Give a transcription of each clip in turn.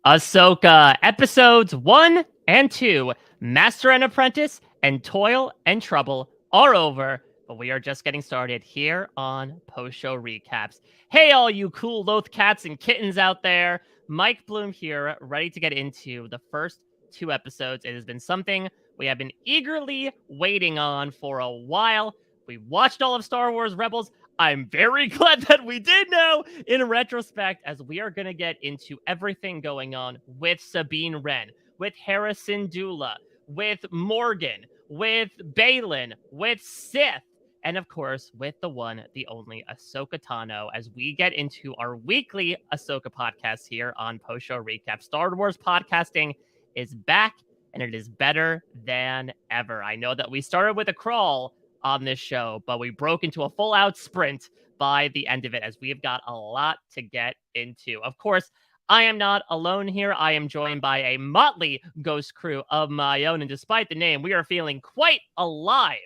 Ahsoka, episodes 1 and 2, Master and Apprentice, and Toil and Trouble are over, but we are just getting started here on Post Show Recaps. Hey, all you cool loath cats and kittens out there, Mike Bloom here, ready to get into the first 2 episodes. It has been something we have been eagerly waiting on for a while. We watched all of Star Wars Rebels. I'm very glad that we did know in retrospect, as we are going to get into everything going on with Sabine Wren, with Harrison Dula, with Morgan, with Balin, with Sith, and of course, with the one, the only Ahsoka Tano, as we get into our weekly Ahsoka podcast here on Post Show Recap. Star Wars podcasting is back, and it is better than ever. I know that we started with a crawl on this show, but we broke into a full-out sprint by the end of it, as we have got a lot to get into. Of course, I am not alone here. I am joined by a motley ghost crew of my own, and despite the name, we are feeling quite alive,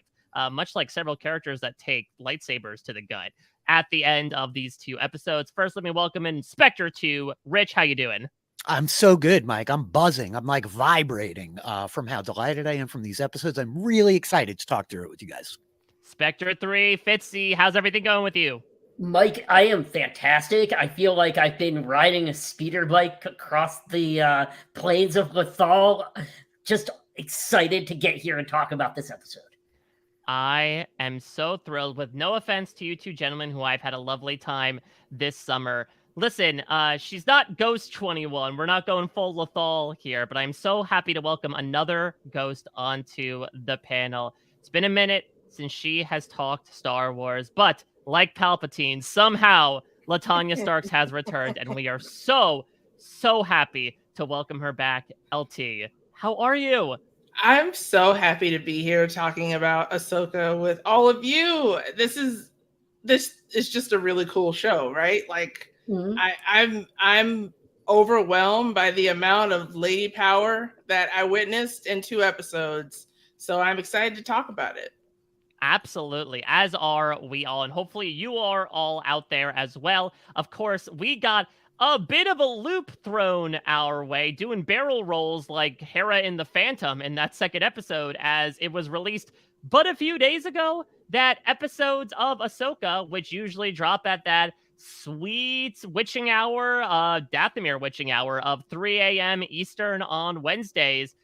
much like several characters that take lightsabers to the gut at the end of these 2 episodes. First, let me welcome in Spectre 2. Rich, how you doing? I'm so good, Mike. I'm buzzing. I'm like vibrating from how delighted I am from these episodes. I'm really excited to talk through it with you guys. Spectre 3, Fitzy, how's everything going with you? Mike, I am fantastic. I feel like I've been riding a speeder bike across the plains of Lothal. Just excited to get here and talk about this episode. I am so thrilled, with no offense to you 2 gentlemen who I've had a lovely time this summer. Listen, she's not Ghost 21. We're not going full Lothal here, but I'm so happy to welcome another ghost onto the panel. It's been a minute since she has talked Star Wars, but like Palpatine, somehow LaTonya Starks has returned, and we are so happy to welcome her back. LT, how are you? I'm so happy to be here talking about Ahsoka with all of you. This is just a really cool show, right? Like, I'm overwhelmed by the amount of lady power that I witnessed in 2 episodes. So I'm excited to talk about it. Absolutely, as are we all, and hopefully you are all out there as well. Of course, we got a bit of a loop thrown our way, doing barrel rolls like Hera in the Phantom in that second episode, as it was released but a few days ago, that episodes of Ahsoka, which usually drop at that sweet witching hour, Dathomir witching hour of 3 a.m. Eastern on Wednesdays,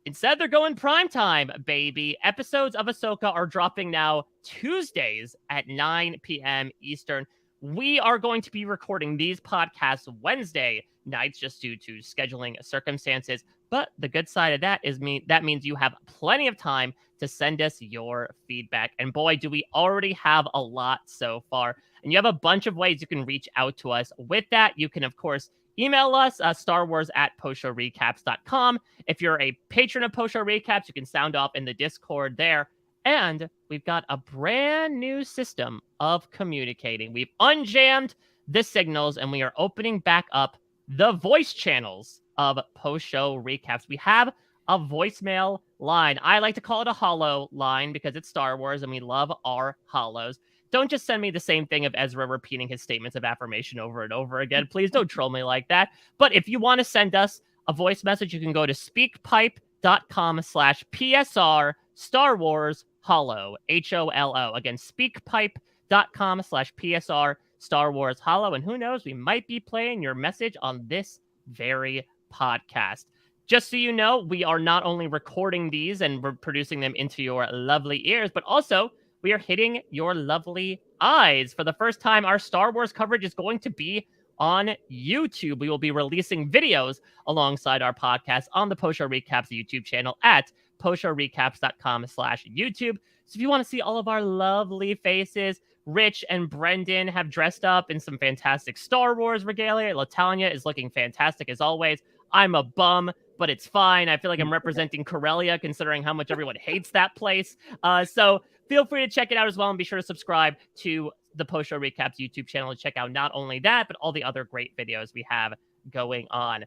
instead, they're going primetime, baby. Episodes of Ahsoka are dropping now Tuesdays at 9 p.m. Eastern. We are going to be recording these podcasts Wednesday nights just due to scheduling circumstances. But the good side of that is that means you have plenty of time to send us your feedback. And boy, do we already have a lot so far. And you have a bunch of ways you can reach out to us. With that, you can, of course, email us, starwars@postshowrecaps.com. If you're a patron of Post Show Recaps, you can sound off in the Discord there. And we've got a brand new system of communicating. We've unjammed the signals, and we are opening back up the voice channels of Post Show Recaps. We have a voicemail line. I like to call it a hollow line because it's Star Wars, and we love our hollows. Don't just send me the same thing of Ezra repeating his statements of affirmation over and over again. Please don't troll me like that. But if you want to send us a voice message, you can go to speakpipe.com/PSR Star Wars Hollow, HOLO. Again, speakpipe.com/PSR Star Wars Hollow. And who knows, we might be playing your message on this very podcast. Just so you know, we are not only recording these and we're producing them into your lovely ears, but also we are hitting your lovely eyes. For the first time, our Star Wars coverage is going to be on YouTube. We will be releasing videos alongside our podcast on the Post Show Recaps YouTube channel at postshowrecaps.com/YouTube. So if you want to see all of our lovely faces, Rich and Brendan have dressed up in some fantastic Star Wars regalia. LaTonya is looking fantastic as always. I'm a bum, but it's fine. I feel like I'm representing Corellia, considering how much everyone hates that place. So feel free to check it out as well, and be sure to subscribe to the Post Show Recaps YouTube channel to check out not only that, but all the other great videos we have going on.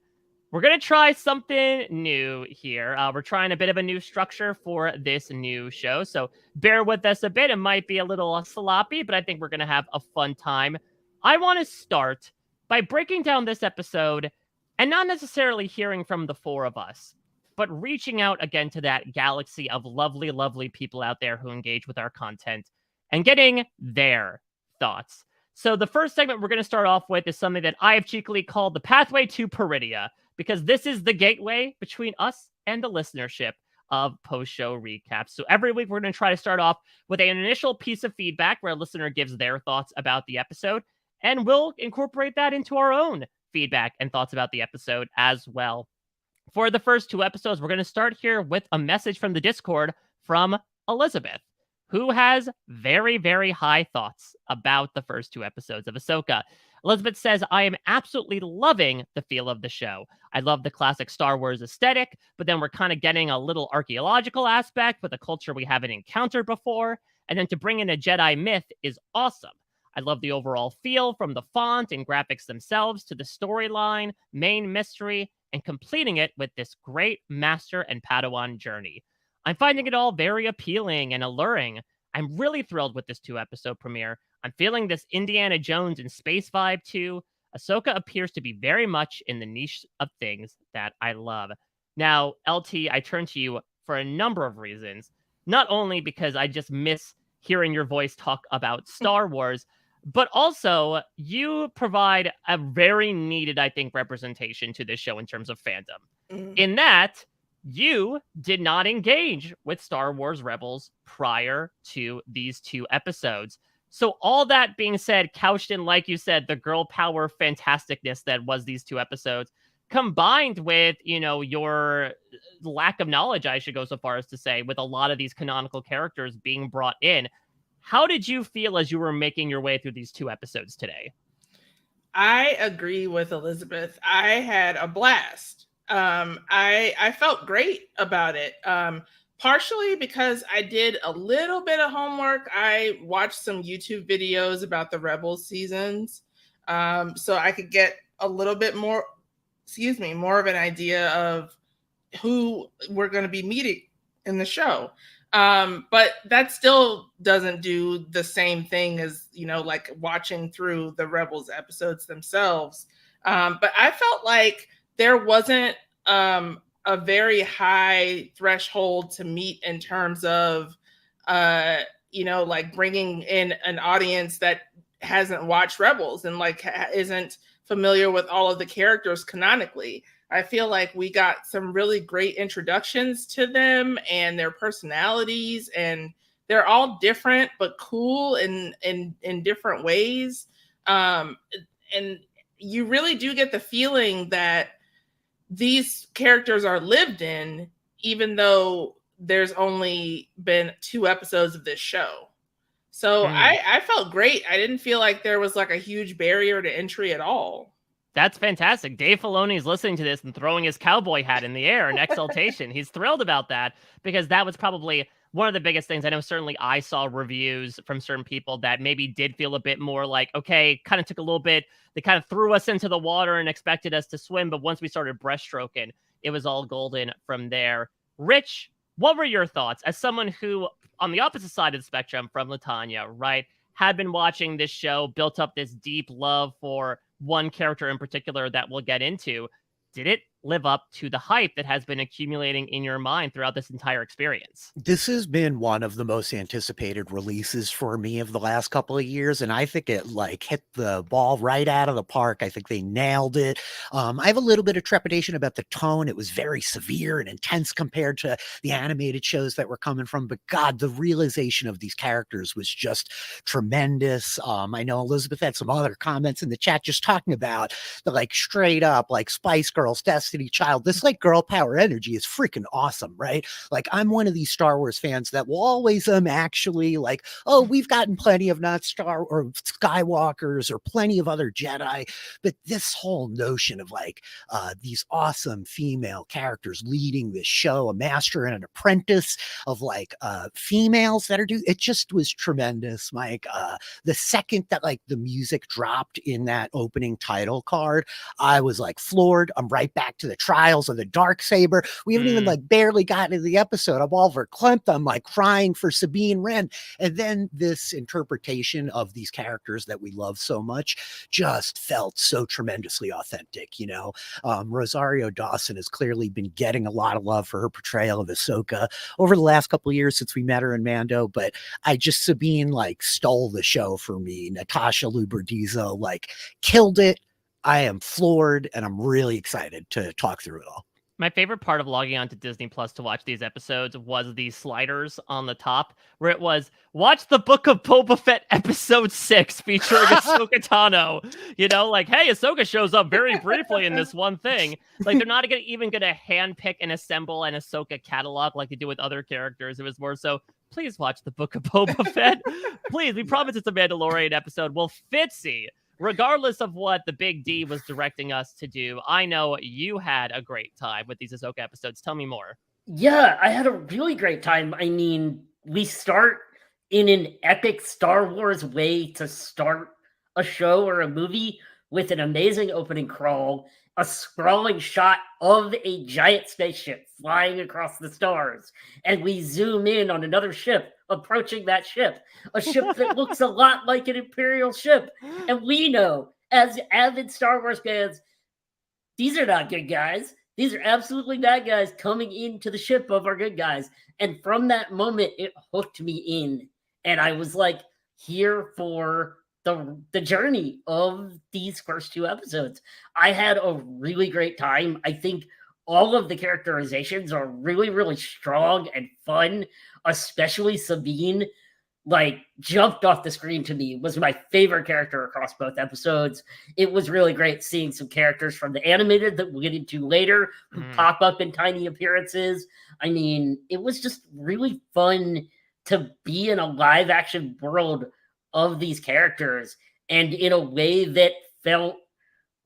We're going to try something new here. We're trying a bit of a new structure for this new show, so bear with us a bit. It might be a little sloppy, but I think we're going to have a fun time. I want to start by breaking down this episode and not necessarily hearing from the four of us, but reaching out again to that galaxy of lovely, lovely people out there who engage with our content and getting their thoughts. So the first segment we're going to start off with is something that I have cheekily called the Pathway to Peridia, because this is the gateway between us and the listenership of post-show recaps. So every week we're going to try to start off with an initial piece of feedback where a listener gives their thoughts about the episode, and we'll incorporate that into our own feedback and thoughts about the episode as well. For the first 2 episodes, we're going to start here with a message from the Discord from Elizabeth, who has very, very high thoughts about the first 2 episodes of Ahsoka. Elizabeth says, I am absolutely loving the feel of the show. I love the classic Star Wars aesthetic, but then we're kind of getting a little archaeological aspect with a culture we haven't encountered before. And then to bring in a Jedi myth is awesome. I love the overall feel, from the font and graphics themselves to the storyline, main mystery, and completing it with this great master and Padawan journey. I'm finding it all very appealing and alluring. I'm really thrilled with this 2-episode premiere. I'm feeling this Indiana Jones and space vibe too. Ahsoka appears to be very much in the niche of things that I love. Now, LT, I turn to you for a number of reasons. Not only because I just miss hearing your voice talk about Star Wars, but also you provide a very needed, I think, representation to this show in terms of fandom. In that, you did not engage with Star Wars Rebels prior to these 2 episodes. So all that being said, couched in, like you said, the girl power fantasticness that was these 2 episodes, combined with, your lack of knowledge, I should go so far as to say, with a lot of these canonical characters being brought in. How did you feel as you were making your way through these 2 episodes today? I agree with Elizabeth. I had a blast. I felt great about it. Partially because I did a little bit of homework. I watched some YouTube videos about the Rebels seasons, so I could get a little bit more of an idea of who we're going to be meeting in the show. But that still doesn't do the same thing as, like watching through the Rebels episodes themselves. But I felt like there wasn't a very high threshold to meet in terms of, like bringing in an audience that hasn't watched Rebels and like isn't familiar with all of the characters canonically. I feel like we got some really great introductions to them and their personalities, and they're all different but cool in different ways. And you really do get the feeling that these characters are lived in, even though there's only been 2 episodes of this show. So I felt great. I didn't feel like there was like a huge barrier to entry at all. That's fantastic. Dave Filoni is listening to this and throwing his cowboy hat in the air in exultation. He's thrilled about that, because that was probably one of the biggest things. I know certainly I saw reviews from certain people that maybe did feel a bit more like, okay, kind of took a little bit, they kind of threw us into the water and expected us to swim, but once we started breaststroking, it was all golden from there. Rich, what were your thoughts as someone who, on the opposite side of the spectrum from LaTonya, right, had been watching this show, built up this deep love for one character in particular that we'll get into? Did it live up to the hype that has been accumulating in your mind throughout this entire experience? This has been one of the most anticipated releases for me of the last couple of years, and I think it like hit the ball right out of the park. I think they nailed it. I have a little bit of trepidation about the tone. It was very severe and intense compared to the animated shows that were coming from, but God, the realization of these characters was just tremendous. I know Elizabeth had some other comments in the chat just talking about the like straight up like Spice Girls, Destiny Child. This like girl power energy is freaking awesome, right? Like I'm one of these Star Wars fans that will always actually like, oh, we've gotten plenty of not Star or Skywalkers or plenty of other Jedi, but this whole notion of like these awesome female characters leading this show, a master and an apprentice of like females that are it just was tremendous, Mike. The second that like the music dropped in that opening title card, I was like floored. I'm right back to the trials of the Darksaber. We haven't even like barely gotten to the episode of all verklempt. I'm like crying for Sabine Wren. And then this interpretation of these characters that we love so much just felt so tremendously authentic. You know, Rosario Dawson has clearly been getting a lot of love for her portrayal of Ahsoka over the last couple of years since we met her in Mando, but Sabine like stole the show for me. Natasha Luberdizo like killed it. I am floored, and I'm really excited to talk through it all. My favorite part of logging on to Disney Plus to watch these episodes was the sliders on the top, where it was, watch the Book of Boba Fett episode 6 featuring Ahsoka Tano. You know, like, hey, Ahsoka shows up very briefly in this one thing. Like, they're not even going to handpick and assemble an Ahsoka catalog like they do with other characters. It was more so, please watch the Book of Boba Fett. Please, we promise it's a Mandalorian episode. Well, Fitzy, regardless of what the Big D was directing us to do, I know you had a great time with these Ahsoka episodes. Tell me more. Yeah, I had a really great time. I mean, we start in an epic Star Wars way to start a show or a movie with an amazing opening crawl, a sprawling shot of a giant spaceship flying across the stars, and we zoom in on another ship approaching that ship, a ship that looks a lot like an Imperial ship. And we know, as avid Star Wars fans, these are not good guys. These are absolutely bad guys coming into the ship of our good guys. And from that moment, it hooked me in. And I was like, here for the journey of these first 2 episodes. I had a really great time. I think all of the characterizations are really, really strong and fun, especially Sabine, like, jumped off the screen to me, was my favorite character across both episodes. It was really great seeing some characters from the animated that we'll get into later who pop up in tiny appearances. I mean, it was just really fun to be in a live action world of these characters, and in a way that felt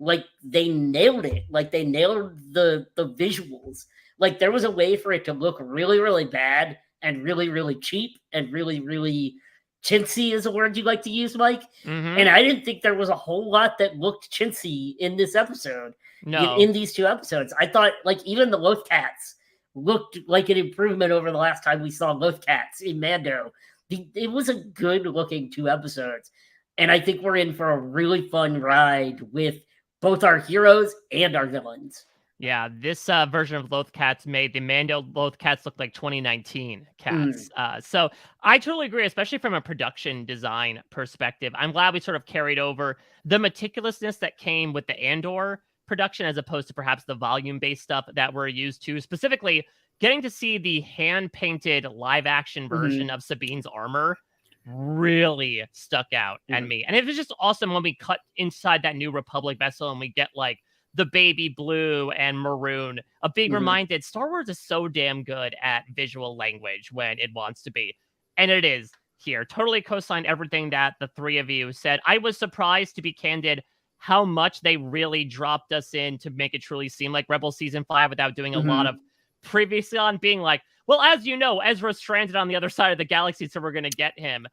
like they nailed it. Like, they nailed the visuals. Like, there was a way for it to look really, really bad and really, really cheap and really, really chintzy is a word you like to use, Mike. And I didn't think there was a whole lot that looked chintzy in this episode. No. In these 2 episodes. I thought, like, even the Loth Cats looked like an improvement over the last time we saw Loth Cats in Mando. It was a good-looking 2 episodes. And I think we're in for a really fun ride with both our heroes and our villains. Yeah, this version of Loth Cats made the Mando Loth Cats look like 2019 cats. So I totally agree, especially from a production design perspective. I'm glad we sort of carried over the meticulousness that came with the Andor production as opposed to perhaps the volume-based stuff that we're used to. Specifically, getting to see the hand-painted live-action version of Sabine's armor really stuck out at me. And it was just awesome when we cut inside that New Republic vessel and we get, like, the baby blue and maroon, being reminded Star Wars is so damn good at visual language when it wants to be. And it is here. Totally co-signed everything that the 3 of you said. I was surprised, to be candid, how much they really dropped us in to make it truly seem like Rebel Season 5 without doing a lot of previously on being like, well, as you know, Ezra's stranded on the other side of the galaxy, so we're going to get him.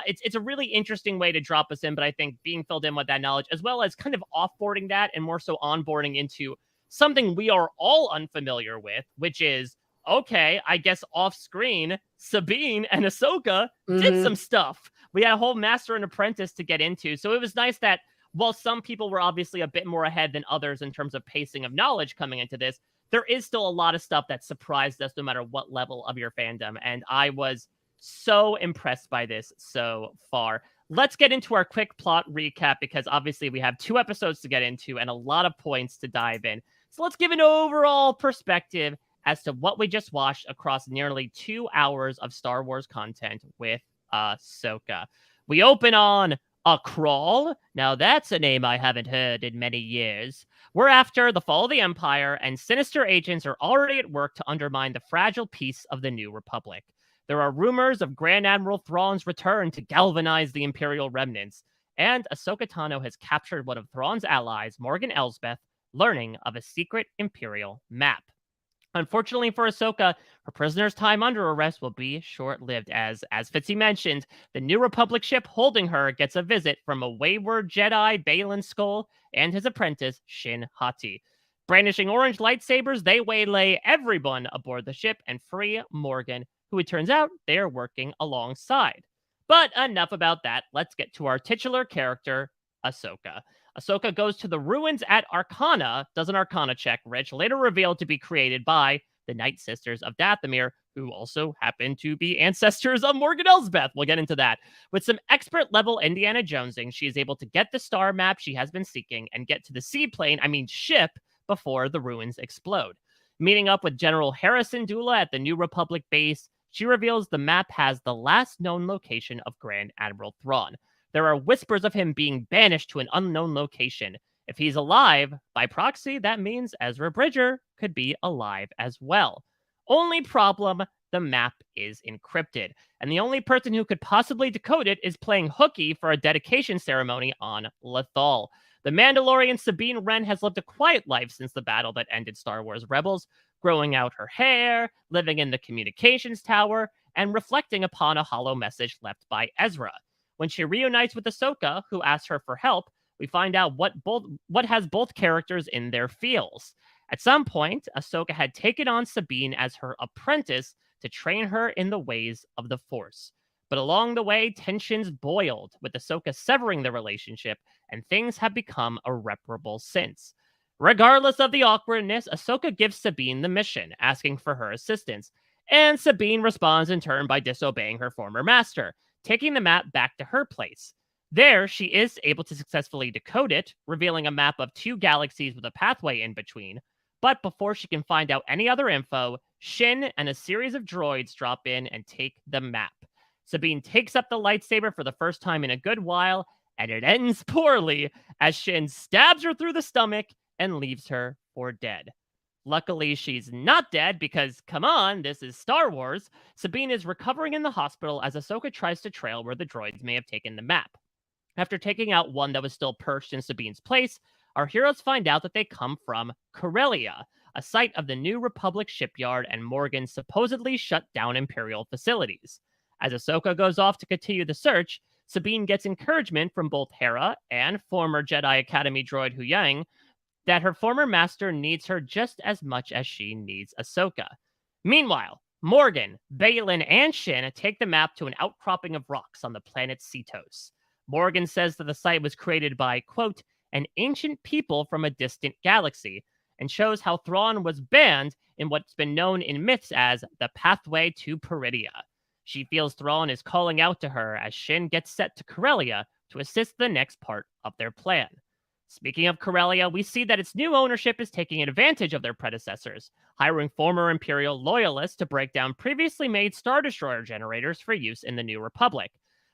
It's a really interesting way to drop us in, but I think being filled in with that knowledge, as well as kind of offboarding that and more so onboarding into something we are all unfamiliar with, which is, okay, I guess off-screen, Sabine and Ahsoka did some stuff. We had a whole Master and Apprentice to get into, so it was nice that while some people were obviously a bit more ahead than others in terms of pacing of knowledge coming into this, there is still a lot of stuff that surprised us no matter what level of your fandom, and I was so impressed by this so far. Let's get into our quick plot recap, because obviously we have 2 episodes to get into and a lot of points to dive in. So let's give an overall perspective as to what we just watched across nearly 2 hours of Star Wars content with Ahsoka. We open on a crawl. Now that's a name I haven't heard in many years. We're after the fall of the Empire, and sinister agents are already at work to undermine the fragile peace of the New Republic. There are rumors of Grand Admiral Thrawn's return to galvanize the Imperial remnants, and Ahsoka Tano has captured one of Thrawn's allies, Morgan Elsbeth, learning of a secret Imperial map. Unfortunately for Ahsoka, her prisoner's time under arrest will be short-lived, as Fitzy mentioned, the New Republic ship holding her gets a visit from a wayward Jedi, Baylan Skoll, and his apprentice, Shin Hati. Brandishing orange lightsabers, they waylay everyone aboard the ship and free Morgan, who it turns out they are working alongside. But enough about that. Let's get to our titular character, Ahsoka. Ahsoka goes to the ruins at Arcana, does an Arcana check, Rich, later revealed to be created by the Night Sisters of Dathomir, who also happen to be ancestors of Morgan Elsbeth. We'll get into that. With some expert-level Indiana Jonesing, she is able to get the star map she has been seeking and get to the ship, before the ruins explode. Meeting up with General Harrison Dula at the New Republic base, she reveals the map has the last known location of Grand Admiral Thrawn. There are whispers of him being banished to an unknown location. If he's alive, by proxy, that means Ezra Bridger could be alive as well. Only problem, the map is encrypted, and the only person who could possibly decode it is playing hooky for a dedication ceremony on Lothal. The Mandalorian Sabine Wren has lived a quiet life since the battle that ended Star Wars Rebels, growing out her hair, living in the communications tower, and reflecting upon a hollow message left by Ezra. When she reunites with Ahsoka, who asks her for help, we find out what has both characters in their feels. At some point, Ahsoka had taken on Sabine as her apprentice to train her in the ways of the Force. But along the way, tensions boiled, with Ahsoka severing the relationship, and things have become irreparable since. Regardless of the awkwardness, Ahsoka gives Sabine the mission, asking for her assistance, and Sabine responds in turn by disobeying her former master, taking the map back to her place. There, she is able to successfully decode it, revealing a map of 2 galaxies with a pathway in between. But before she can find out any other info, Shin and a series of droids drop in and take the map. Sabine takes up the lightsaber for the first time in a good while, and it ends poorly as Shin stabs her through the stomach and leaves her for dead. Luckily, she's not dead because, come on, this is Star Wars. Sabine is recovering in the hospital as Ahsoka tries to trail where the droids may have taken the map. After taking out one that was still perched in Sabine's place, our heroes find out that they come from Corellia, a site of the New Republic shipyard and Morgan's supposedly shut down Imperial facilities. As Ahsoka goes off to continue the search, Sabine gets encouragement from both Hera and former Jedi Academy droid Huyang that her former master needs her just as much as she needs Ahsoka. Meanwhile, Morgan, Baylan, and Shin take the map to an outcropping of rocks on the planet Cetos. Morgan says that the site was created by, quote, an ancient people from a distant galaxy, and shows how Thrawn was banned in what's been known in myths as the pathway to Peridia. She feels Thrawn is calling out to her as Shin gets set to Corellia to assist the next part of their plan. Speaking of Corellia, we see that its new ownership is taking advantage of their predecessors, hiring former Imperial loyalists to break down previously made Star Destroyer generators for use in the New Republic.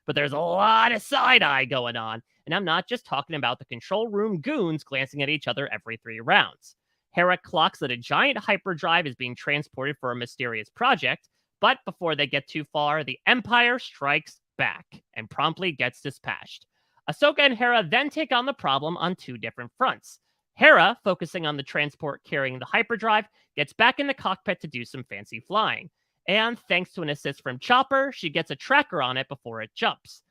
But there's a lot of side-eye going on, and I'm not just talking about the control room goons glancing at each other every 3 rounds. Hera clocks that a giant hyperdrive is being transported for a mysterious project, but before they get too far, the Empire strikes back and promptly gets dispatched. Ahsoka and Hera then take on the problem on 2 different fronts. Hera, focusing on the transport carrying the hyperdrive, gets back in the cockpit to do some fancy flying. And thanks to an assist from Chopper, she gets a tracker on it before it jumps.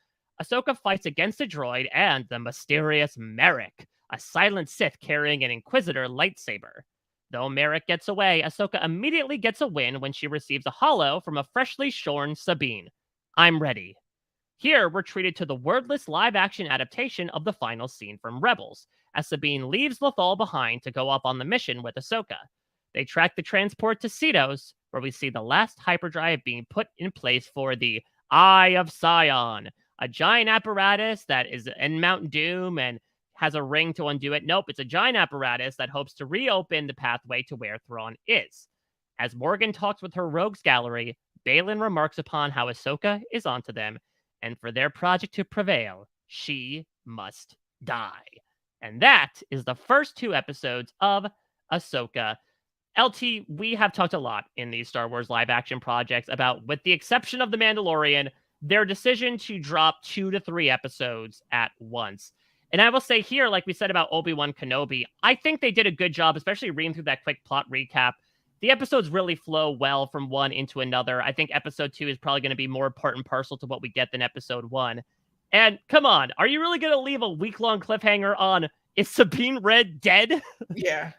Ahsoka fights against a droid and the mysterious Merrick, a silent Sith carrying an Inquisitor lightsaber. Though Merrick gets away, Ahsoka immediately gets a win when she receives a holo from a freshly shorn Sabine. I'm ready. Here, we're treated to the wordless live-action adaptation of the final scene from Rebels, as Sabine leaves Lothal behind to go off on the mission with Ahsoka. They track the transport to Cetos, where we see the last hyperdrive being put in place for the Eye of Sion, a giant apparatus that is in Mount Doom and has a ring to undo it. Nope, it's a giant apparatus that hopes to reopen the pathway to where Thrawn is. As Morgan talks with her rogues gallery, Baylan remarks upon how Ahsoka is onto them, and for their project to prevail, she must die. And that is the first 2 episodes of Ahsoka. LT, we have talked a lot in these Star Wars live-action projects about, with the exception of The Mandalorian, their decision to drop 2 to 3 episodes at once. And I will say here, like we said about Obi-Wan Kenobi, I think they did a good job, especially reading through that quick plot recap. The episodes really flow well from one into another. I think episode 2 is probably going to be more part and parcel to what we get than episode 1. And come on, are you really going to leave a week-long cliffhanger on, is Sabine Wren dead? Yeah.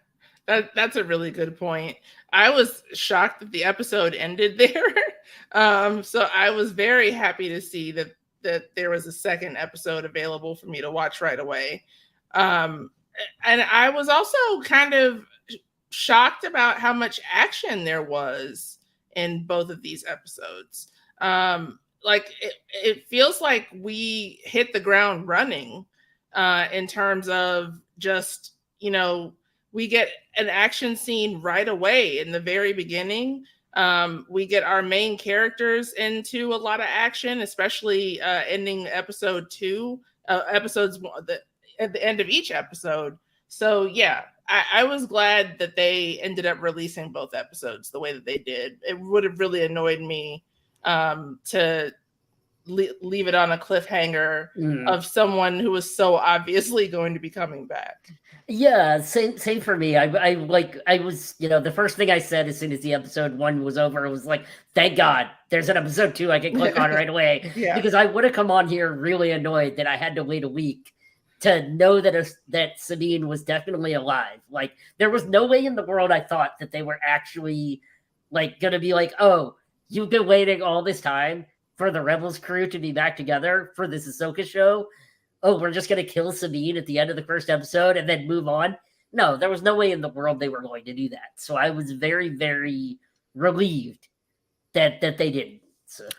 That's a really good point. I was shocked that the episode ended there. So I was very happy to see that there was a second episode available for me to watch right away. And I was also kind of shocked about how much action there was in both of these episodes. Like it feels like we hit the ground running in terms of just, we get an action scene right away in the very beginning. We get our main characters into a lot of action, especially ending episode 2, episodes at the end of each episode. So yeah, I was glad that they ended up releasing both episodes the way that they did. It would have really annoyed me to leave it on a cliffhanger of someone who was so obviously going to be coming back. Yeah, same for me. I was, the first thing I said as soon as the episode 1 was over, was like, thank God there's an episode 2 I can click on right away. Yeah. Because I would have come on here really annoyed that I had to wait a week to know that Sabine was definitely alive. Like, there was no way in the world I thought that they were actually gonna be like, oh, you've been waiting all this time for the Rebels crew to be back together for this Ahsoka show. Oh, we're just going to kill Sabine at the end of the first episode and then move on. No, there was no way in the world they were going to do that. So I was very, very relieved that they didn't. So.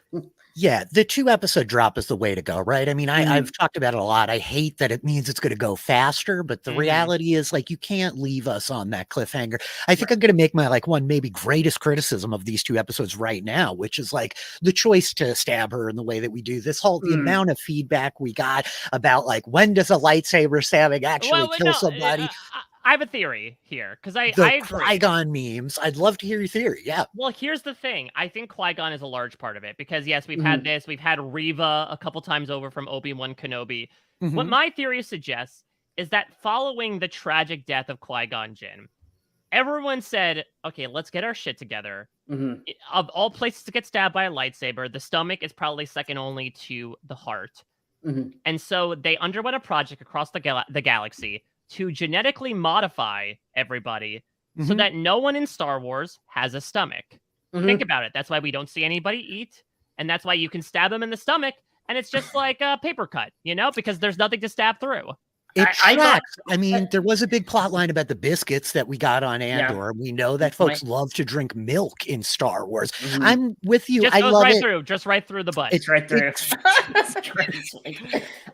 Yeah, the 2-episode drop is the way to go, right? I mean, I've talked about it a lot. I hate that it means it's going to go faster, but the reality is, you can't leave us on that cliffhanger. I think I'm going to make my, one maybe greatest criticism of these 2 episodes right now, which is, the choice to stab her in the way that we do. This whole, the amount of feedback we got about, when does a lightsaber stabbing actually kill somebody? I have a theory here, because I agree. Qui-Gon memes. I'd love to hear your theory. Yeah. Well, here's the thing. I think Qui-Gon is a large part of it, because yes, we've had this. We've had Reva a couple times over from Obi-Wan Kenobi. What my theory suggests is that following the tragic death of Qui-Gon Jinn, everyone said, okay, let's get our shit together. Of all places to get stabbed by a lightsaber, the stomach is probably second only to the heart. And so they underwent a project across the galaxy to genetically modify everybody so that no one in Star Wars has a stomach. Think about it. That's why we don't see anybody eat. And that's why you can stab them in the stomach. And it's just like a paper cut, because there's nothing to stab through. It tracks. I mean, there was a big plot line about the biscuits that we got on Andor. Yeah. We know that folks love to drink milk in Star Wars. I'm with you. Just I goes love right it. through. Just right through the butt. It's right through.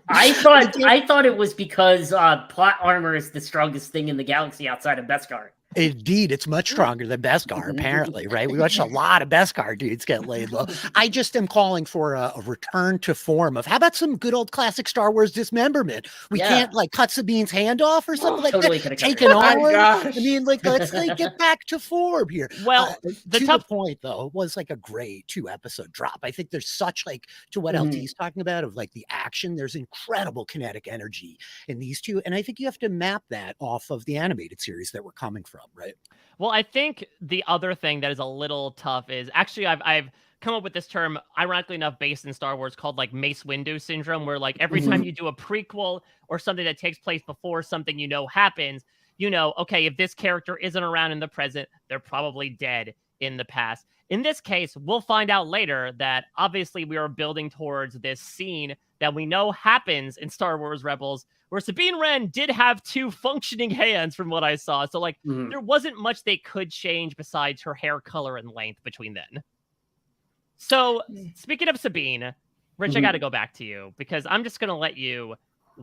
I thought it was because plot armor is the strongest thing in the galaxy outside of Beskar. Indeed, it's much stronger than Beskar, apparently, right? We watched a lot of Beskar dudes get laid low. I just am calling for a return to form of, how about some good old classic Star Wars dismemberment? We can't, cut Sabine's hand off or something like totally that. Take an arm. I mean, let's get back to form here. Well, the point, though, was a great 2-episode drop. I think there's such, to what LT's talking about, of the action, there's incredible kinetic energy in these 2. And I think you have to map that off of the animated series that we're coming from. Right. Well, I think the other thing that is a little tough is actually I've come up with this term, ironically enough, based in Star Wars, called Mace Windu syndrome, where every time you do a prequel or something that takes place before something happens, okay, if this character isn't around in the present, they're probably dead in the past. In this case, we'll find out later that obviously we are building towards this scene that we know happens in Star Wars Rebels, where Sabine Wren did have 2 functioning hands from what I saw. So there wasn't much they could change besides her hair color and length between then. So speaking of Sabine, Rich, I got to go back to you, because I'm just going to let you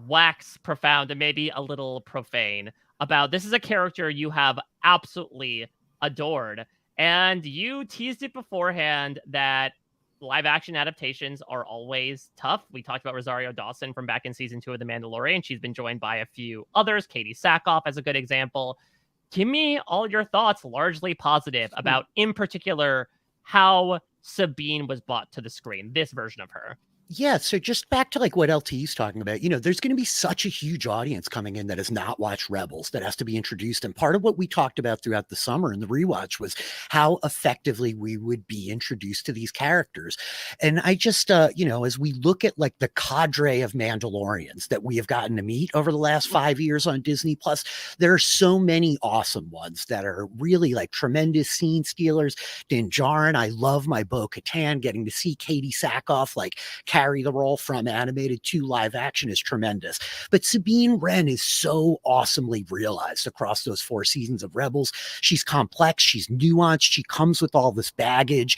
wax profound and maybe a little profane about, this is a character you have absolutely adored. And you teased it beforehand that live action adaptations are always tough. We talked about Rosario Dawson from back in season 2 of The Mandalorian. She's been joined by a few others. Katie Sackhoff as a good example. Give me all your thoughts, largely positive, about, in particular, how Sabine was brought to the screen, this version of her. Yeah, so just back to like what LT's talking about, there's going to be such a huge audience coming in that has not watched Rebels that has to be introduced. And part of what we talked about throughout the summer in the rewatch was how effectively we would be introduced to these characters. And I just, as we look at like the cadre of Mandalorians that we have gotten to meet over the last 5 years on Disney Plus, there are so many awesome ones that are really like tremendous scene stealers. Din Djarin, I love my Bo-Katan, getting to see Katie Sackhoff like carry the role from animated to live action is tremendous. But Sabine Wren is so awesomely realized across those 4 seasons of Rebels. She's complex, she's nuanced, she comes with all this baggage.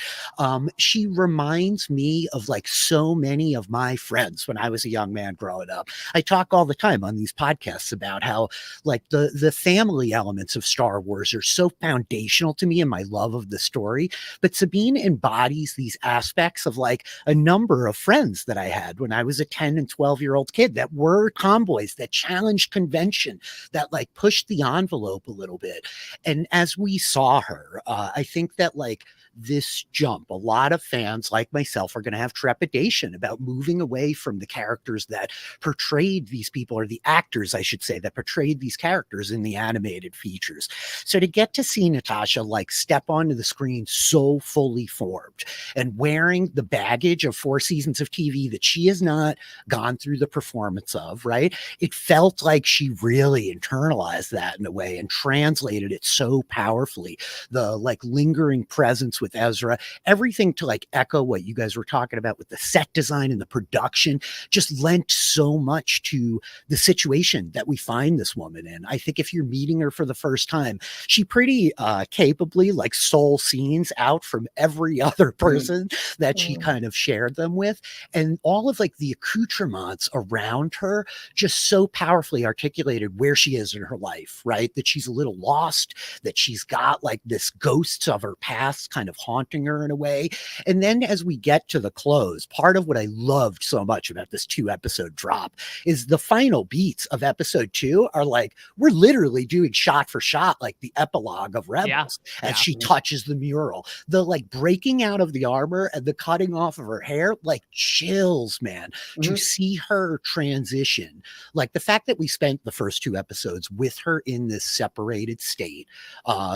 She reminds me of like so many of my friends when I was a young man growing up. I talk all the time on these podcasts about how like the family elements of Star Wars are so foundational to me and my love of the story. But Sabine embodies these aspects of like a number of friends that I had when I was a 10 and 12-year-old kid that were tomboys, that challenged convention, that like pushed the envelope a little bit. And as we saw her, I think that like this jump, a lot of fans like myself are going to have trepidation about moving away from the characters that portrayed these people, or the actors, I should say, that portrayed these characters in the animated features. So to get to see Natasha like step onto the screen so fully formed and wearing the baggage of 4 seasons of TV that she has not gone through the performance of, right? It felt like she really internalized that in a way and translated it so powerfully. The like lingering presence with Ezra, everything to like echo what you guys were talking about with the set design and the production just lent so much to the situation that we find this woman in. I think if you're meeting her for the first time, she pretty capably like stole scenes out from every other person that she kind of shared them with. And all of like the accoutrements around her just so powerfully articulated where she is in her life, right? That she's a little lost, that she's got like this ghosts of her past kind of haunting her in a way. And then as we get to the close, part of what I loved so much about this 2-episode drop is the final beats of episode 2 are like, we're literally doing shot for shot, like the epilogue of Rebels as she touches the mural. The like breaking out of the armor and the cutting off of her hair, like chills, man, to see her transition. Like the fact that we spent the first 2 episodes with her in this separated state,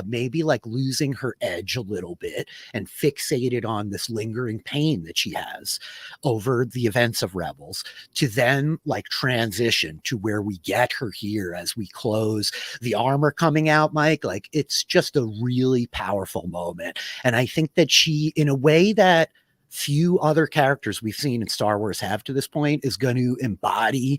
maybe like losing her edge a little bit and fixated on this lingering pain that she has over the events of Rebels, to then like transition to where we get her here as we close, the armor coming out, Mike, like it's just a really powerful moment. And I think that she, in a way that few other characters we've seen in Star Wars have to this point, is going to embody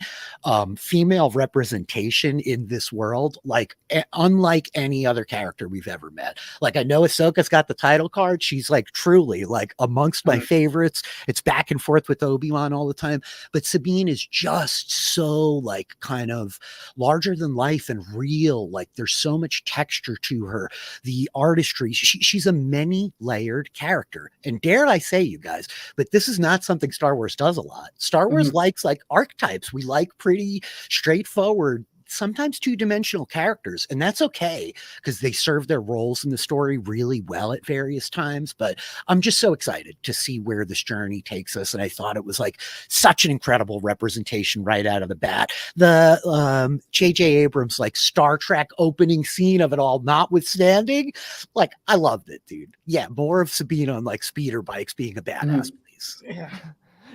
female representation in this world, like unlike any other character we've ever met. Like I know Ahsoka's got the title card. She's like truly like amongst my favorites. It's back and forth with Obi-Wan all the time. But Sabine is just so like kind of larger than life and real. Like there's so much texture to her. The artistry, she's a many layered character. And dare I say, you guys, but this is not something Star Wars does a lot. Star Wars likes like archetypes. We like pretty straightforward, sometimes 2-dimensional characters, and that's okay because they serve their roles in the story really well at various times. But I'm just so excited to see where this journey takes us, and I thought it was like such an incredible representation right out of the bat. The J.J. Abrams like Star Trek opening scene of it all notwithstanding, like I loved it, dude. Yeah, more of Sabine on like speeder bikes being a badass, please.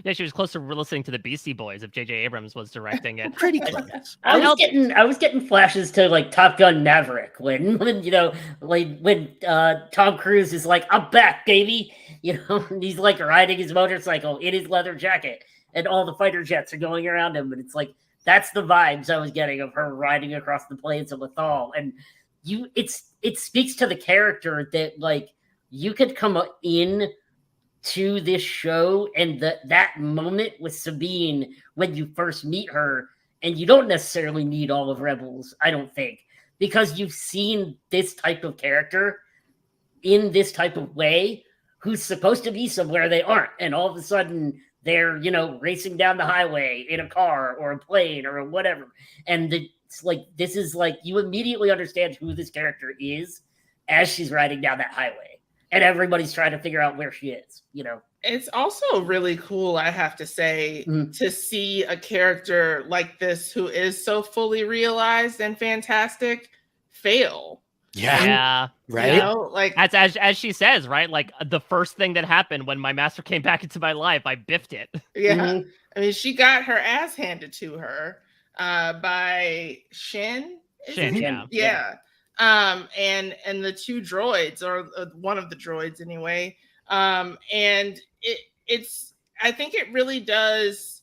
Yeah, she was close to listening to the Beastie Boys if J.J. Abrams was directing it. Pretty close. I was getting flashes to like Top Gun Maverick when Tom Cruise is like, "I'm back, baby," and he's like riding his motorcycle in his leather jacket, and all the fighter jets are going around him, and it's like that's the vibes I was getting of her riding across the plains of Lothal, and it speaks to the character that like you could come in to this show and that moment with Sabine when you first meet her, and you don't necessarily need all of Rebels, I don't think, because you've seen this type of character in this type of way who's supposed to be somewhere they aren't, and all of a sudden they're racing down the highway in a car or a plane or whatever, and it's like this is like you immediately understand who this character is as she's riding down that highway. and everybody's trying to figure out where she is, you know. It's also really cool, I have to say, to see a character like this who is so fully realized and fantastic fail. Yeah. Right. You know, like as she says, right? Like the first thing that happened when my master came back into my life, I biffed it. Yeah. I mean, she got her ass handed to her by Shin. Yeah. And the two droids, or one of the droids anyway. And it's I think it really does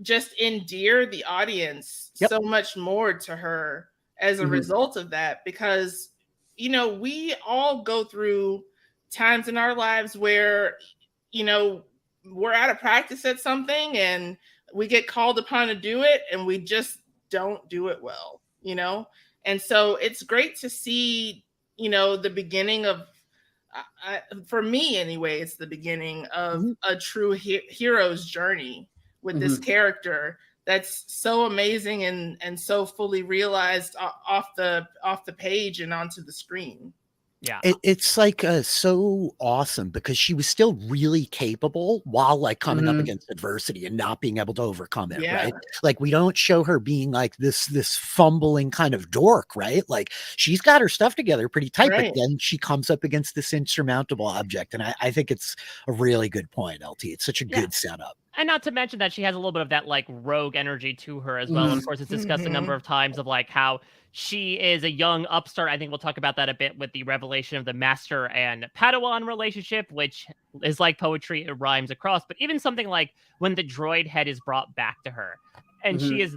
just endear the audience so much more to her as a result of that, because you know, we all go through times in our lives where, you know, we're out of practice at something and we get called upon to do it and we just don't do it well, you know? And so it's great to see, you know, the beginning of, for me anyway, it's the beginning of a true hero's journey with this character that's so amazing and so fully realized off the page and onto the screen. Yeah. It's like so awesome because she was still really capable while like coming up against adversity and not being able to overcome it, right? Like we don't show her being like this fumbling kind of dork, right? Like she's got her stuff together pretty tight, but then she comes up against this insurmountable object. And I think it's a really good point, LT. It's such a good setup. And not to mention that she has a little bit of that like rogue energy to her as well. Of course, it's discussed a number of times of like how she is a young upstart. I think we'll talk about that a bit with the revelation of the master and Padawan relationship, which is like poetry. It rhymes across. But even something like when the droid head is brought back to her, and she is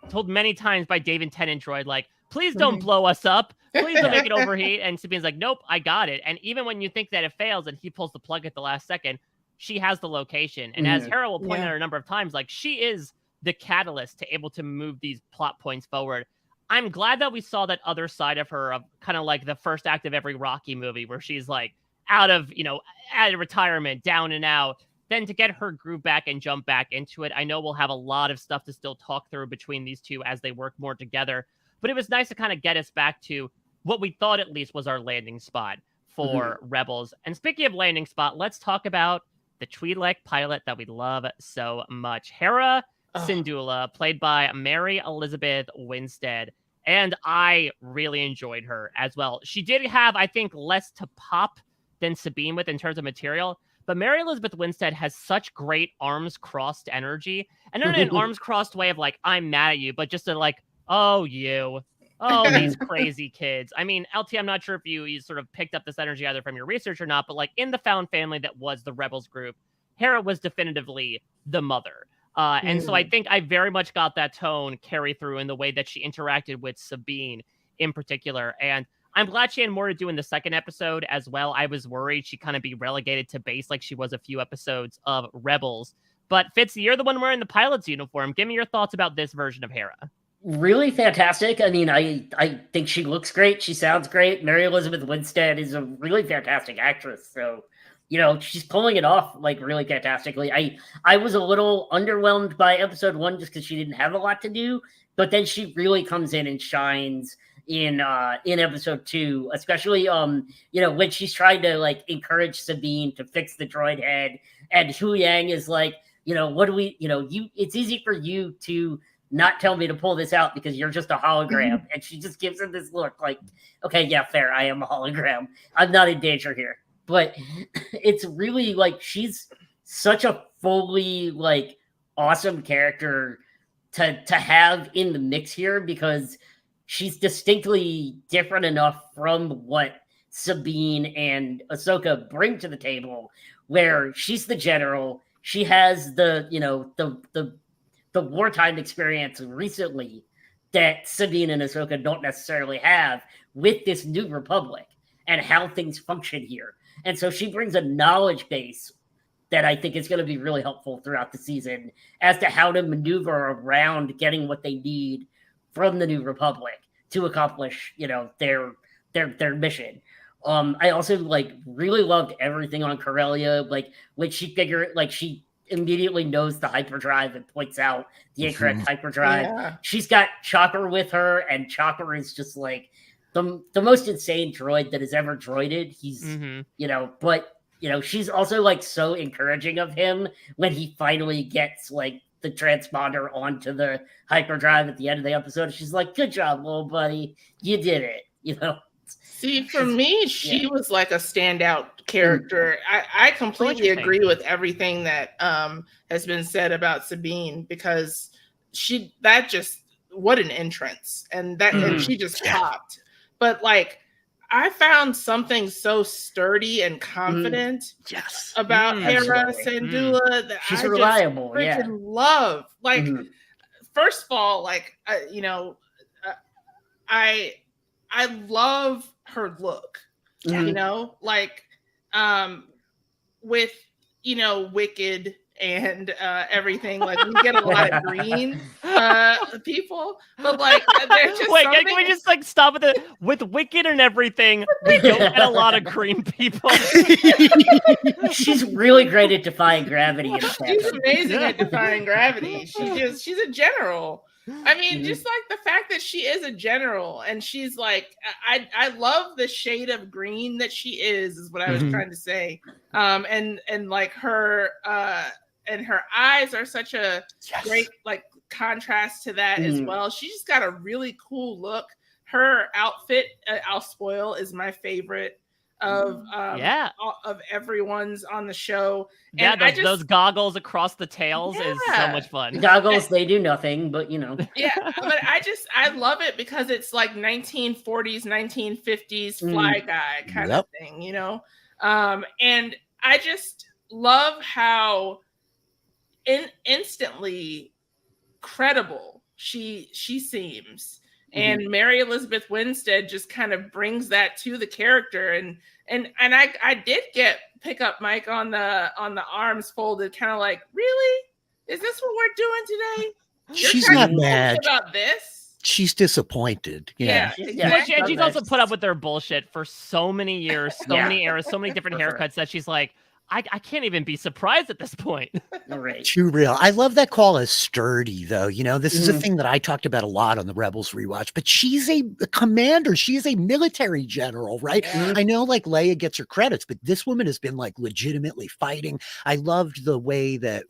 told many times by David Tennant droid, like, please don't blow us up. Please don't make it overheat. And Sabine's like, nope, I got it. And even when you think that it fails and he pulls the plug at the last second, she has the location. And as Hera will point out a number of times, like she is the catalyst to able to move these plot points forward. I'm glad that we saw that other side of her, of kind of like the first act of every Rocky movie where she's like out of retirement, down and out. Then to get her groove back and jump back into it. I know we'll have a lot of stuff to still talk through between these two as they work more together. But it was nice to kind of get us back to what we thought at least was our landing spot for Rebels. And speaking of landing spot, let's talk about the Twi'lek pilot that we love so much. Hera Syndulla, played by Mary Elizabeth Winstead. And I really enjoyed her as well. She did have, I think, less to pop than Sabine with in terms of material. But Mary Elizabeth Winstead has such great arms crossed energy. And not in an arms crossed way of like, I'm mad at you, but just a like, oh, you. Oh, these crazy kids. I mean, LT, I'm not sure if you sort of picked up this energy either from your research or not, but like in the found family that was the Rebels group, Hera was definitively the mother. And so I think I very much got that tone carry through in the way that she interacted with Sabine in particular. And I'm glad she had more to do in the second episode as well. I was worried she'd kind of be relegated to base like she was a few episodes of Rebels. But Fitzy, you're the one wearing the pilot's uniform. Give me your thoughts about this version of Hera. Really fantastic. I mean, I think she looks great. She sounds great. Mary Elizabeth Winstead is a really fantastic actress. So, you know, she's pulling it off like really fantastically. I was a little underwhelmed by episode 1 just because she didn't have a lot to do, but then she really comes in and shines in episode 2, especially you know, when she's trying to like encourage Sabine to fix the droid head, and Hu Yang is like, you know, what do we, you know, it's easy for you to not tell me to pull this out because you're just a hologram. And she just gives him this look like, okay, yeah, fair. I am a hologram. I'm not in danger here. But it's really like, she's such a fully like awesome character to have in the mix here, because she's distinctly different enough from what Sabine and Ahsoka bring to the table, where she's the general. She has the, you know, the wartime experience recently that Sabine and Ahsoka don't necessarily have with this new republic and how things function here. And so she brings a knowledge base that I think is going to be really helpful throughout the season as to how to maneuver around getting what they need from the new republic to accomplish, you know, their mission. I also like really loved everything on Corellia, like when she she immediately knows the hyperdrive and points out the incorrect hyperdrive. She's got Chakra with her, and Chakra is just like the most insane droid that has ever droided. He's but she's also like so encouraging of him when he finally gets like the transponder onto the hyperdrive at the end of the episode. She's like, "Good job, little buddy, you did it." See, for me, she was like a standout character. I completely agree with everything that has been said about Sabine, because what an entrance, and she just popped. But like, I found something so sturdy and confident about Hera Syndulla that she's I reliable. just freaking love. Like, first of all, like I love her look. Like with Wicked and everything, like we get a lot of green people, but like there's just wait, can we just like stop with Wicked and everything? We don't get a lot of green people. She's really great at defying gravity. She's amazing at defying gravity. She's a general. I mean, just like the fact that she is a general, and she's like, I love the shade of green that she is what I was trying to say. And like her and her eyes are such a great like contrast to that as well. She just got a really cool look. Her outfit, I'll spoil, is my favorite of everyone's on the show. And those goggles across the tails is so much fun. The goggles, they do nothing, but but I love it because it's like 1940s, 1950s fly guy kind of thing, and I just love how instantly credible she seems. And Mary Elizabeth Winstead just kind of brings that to the character, and I did pick up Mike on the arms folded, kind of like, really? Is this what we're doing today? She's not mad about this. She's disappointed. And she's also put up with their bullshit for so many years, so many eras, so many different haircuts that she's like, I can't even be surprised at this point. Right. Too real. I love that call as sturdy, though. This is a thing that I talked about a lot on the Rebels rewatch, but she's a commander. She is a military general, right? I know like Leia gets her credits, but this woman has been like legitimately fighting. I loved the way that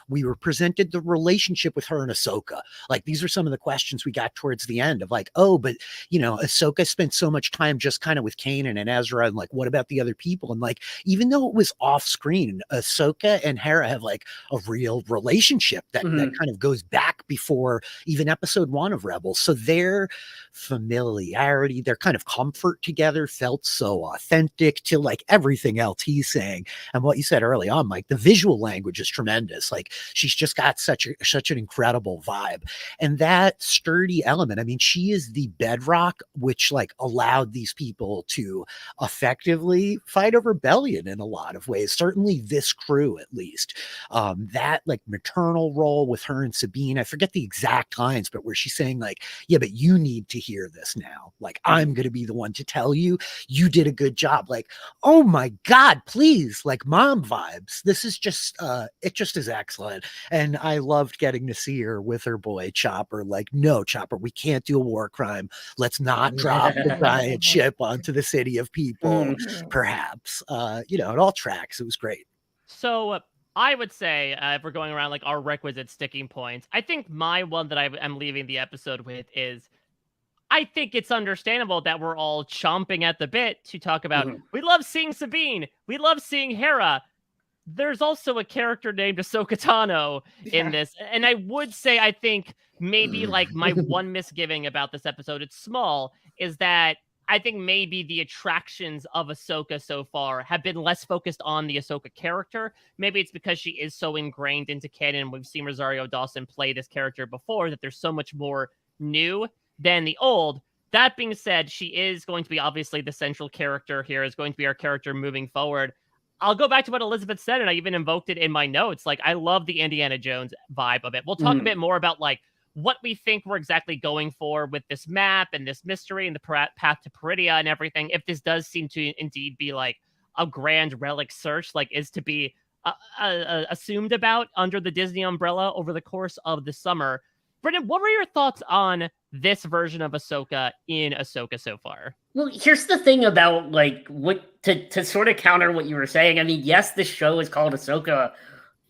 we were presented the relationship with her and Ahsoka. Like, these are some of the questions we got towards the end of like, oh, but Ahsoka spent so much time just kind of with Kanan and Ezra, and like, what about the other people? And like, even though it was off screen, Ahsoka and Hera have like a real relationship that kind of goes back before even episode 1 of Rebels. So their familiarity, their kind of comfort together felt so authentic to like everything else he's saying. And what you said early on, Mike, the visual language is tremendous. Like, she's just got such an incredible vibe. And that sturdy element, I mean, she is the bedrock which like allowed these people to effectively fight a rebellion in a lot of ways. Certainly this crew, at least. That like maternal role with her and Sabine, I forget the exact lines, but where she's saying like, yeah, but you need to hear this now. Like, I'm going to be the one to tell you, you did a good job. Like, oh my God, please, like mom vibes. This is just, it just is excellent. And I loved getting to see her with her boy Chopper. Like, no, Chopper, we can't do a war crime. Let's not drop the giant ship onto the city of people. Perhaps, it all tracks. It was great. So I would say, if we're going around like our requisite sticking points, I think my one that I'm leaving the episode with is, I think it's understandable that we're all chomping at the bit to talk about, we love seeing Sabine, we love seeing Hera. There's also a character named Ahsoka Tano in this. And I would say, I think maybe like my one misgiving about this episode, it's small, is that I think maybe the attractions of Ahsoka so far have been less focused on the Ahsoka character. Maybe it's because she is so ingrained into canon. We've seen Rosario Dawson play this character before, that there's so much more new than the old. That being said, she is going to be obviously the central character here, is going to be our character moving forward. I'll go back to what Elizabeth said, and I even invoked it in my notes. Like, I love the Indiana Jones vibe of it. We'll talk a bit more about like what we think we're exactly going for with this map and this mystery and the path to Peridia and everything. If this does seem to indeed be like a grand relic search, like is to be assumed about under the Disney umbrella over the course of the summer. Brendan, what were your thoughts on this version of Ahsoka in Ahsoka so far? Well, here's the thing about like what to sort of counter what you were saying. I mean, yes, this show is called Ahsoka,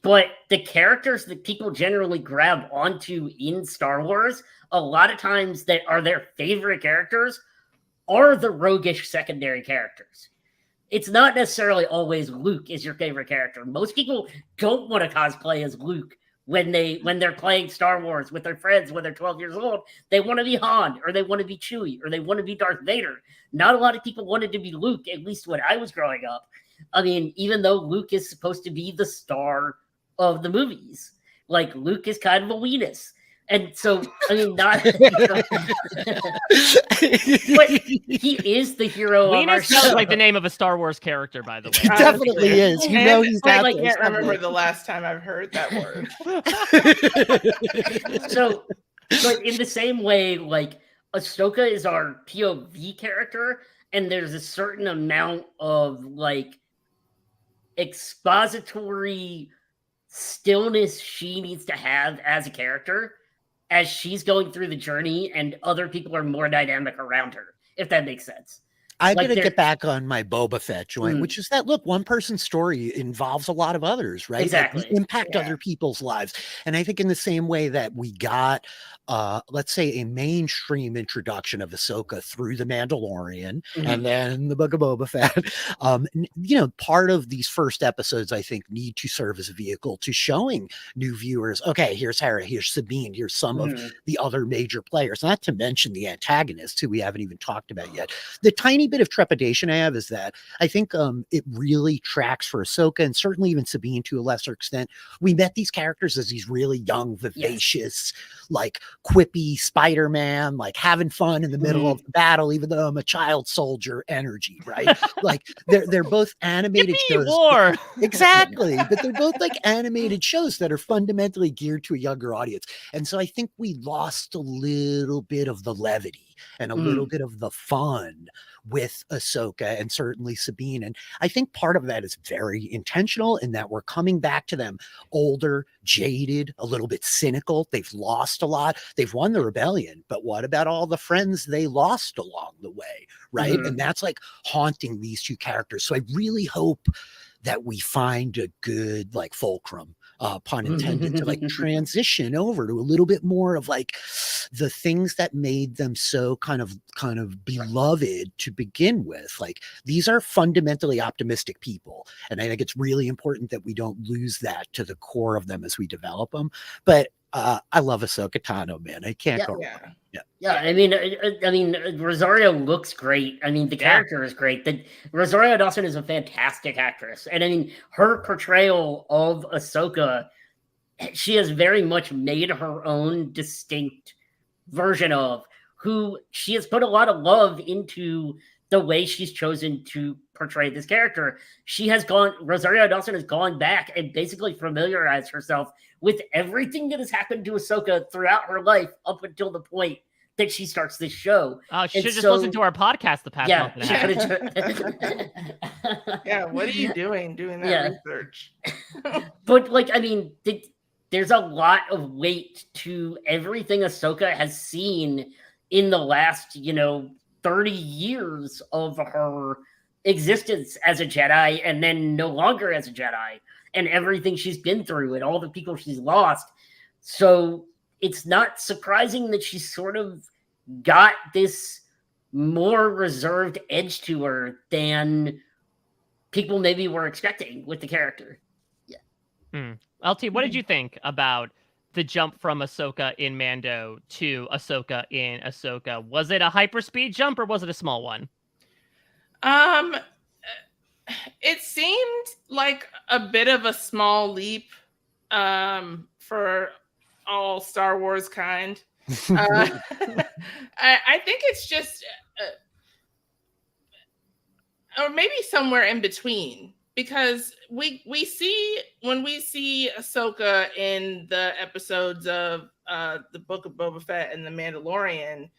but the characters that people generally grab onto in Star Wars, a lot of times that are their favorite characters, are the roguish secondary characters. It's not necessarily always Luke is your favorite character. Most people don't want to cosplay as Luke when they're playing Star Wars with their friends when they're 12 years old. They want to be Han, or they want to be Chewie, or they want to be Darth Vader. Not a lot of people wanted to be Luke, at least when I was growing up. I mean, even though Luke is supposed to be the star of the movies, like Luke is kind of a weenus. And so, I mean, not. But he is the hero of our Venus show. sounds like the name of a Star Wars character, by the way. It definitely is. You know he's I out can't there. remember the last time I've heard that word. So, but in the same way, like Ahsoka is our POV character, and there's a certain amount of like expository stillness she needs to have as a character as she's going through the journey, and other people are more dynamic around her, if that makes sense. I'm Like going to they're- get back on my Boba Fett joint, which is that, look, one person's story involves a lot of others, right? Like, Exactly. we impact Yeah. other people's lives. And I think in the same way that we got, let's say, a mainstream introduction of Ahsoka through The Mandalorian and then the Book of Boba Fett, you know, part of these first episodes, I think, need to serve as a vehicle to showing new viewers, okay, here's Hera, here's Sabine, here's some of the other major players, not to mention the antagonists who we haven't even talked about yet. The tiny bit of trepidation I have is that I think it really tracks for Ahsoka, and certainly even Sabine to a lesser extent. We met these characters as these really young, vivacious, like quippy Spider-Man, like having fun in the middle of the battle, even though I'm a child soldier energy, right? Like they're both animated shows. War. Exactly. But they're both like animated shows that are fundamentally geared to a younger audience. And so I think we lost a little bit of the levity and a little bit of the fun with Ahsoka and certainly Sabine. And I think part of that is very intentional in that we're coming back to them older, jaded, a little bit cynical. They've lost a lot. They've won the rebellion, but what about all the friends they lost along the way, right? And that's like haunting these two characters. So I really hope that we find a good like fulcrum, pun intended, to like transition over to a little bit more of like the things that made them so kind of beloved to begin with. Like these are fundamentally optimistic people, and I think it's really important that we don't lose that to the core of them as we develop them. But I love Ahsoka Tano, man. I can't go wrong. Yeah, I mean, Rosario looks great. I mean, the character is great. Rosario Dawson is a fantastic actress, and I mean, her portrayal of Ahsoka, she has very much made her own distinct version of who she has put a lot of love into the way she's chosen to portray this character. Rosario Dawson has gone back and basically familiarized herself with everything that has happened to Ahsoka throughout her life up until the point that she starts this show. She should just listen to our podcast the past month and a half. Yeah, what are you doing that research? But like, I mean, there's a lot of weight to everything Ahsoka has seen in the last, 30 years of her existence as a Jedi, and then no longer as a Jedi, and everything she's been through and all the people she's lost. So it's not surprising that she's sort of got this more reserved edge to her than people maybe were expecting with the character. LT, what did you think about the jump from Ahsoka in Mando to Ahsoka in Ahsoka? Was it a hyperspeed jump or was it a small one? It seemed like a bit of a small leap for all Star Wars kind. I think it's just, or maybe somewhere in between, because when we see Ahsoka in the episodes of the Book of Boba Fett and the Mandalorian,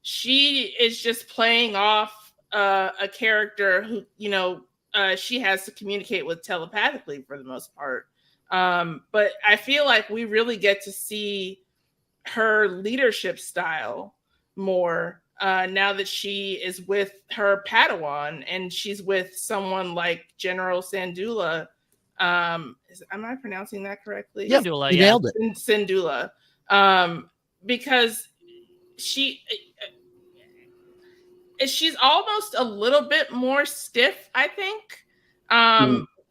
she is just playing off a character who, she has to communicate with telepathically for the most part. But I feel like we really get to see her leadership style more now that she is with her Padawan and she's with someone like General Syndulla. Am I pronouncing that correctly? Yep, Syndulla, you yeah. nailed it. Syndulla. Because she's almost a little bit more stiff, I think,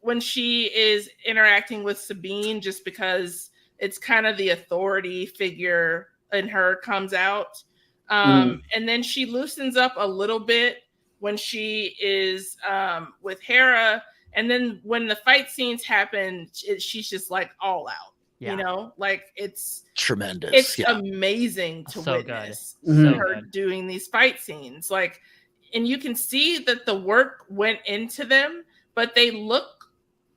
when she is interacting with Sabine, just because it's kind of the authority figure in her comes out. And then she loosens up a little bit when she is with Hera. And then when the fight scenes happen, she's just like all out. Yeah. You know, like it's tremendous. It's amazing to So witness her doing these fight scenes. Like, and you can see that the work went into them, but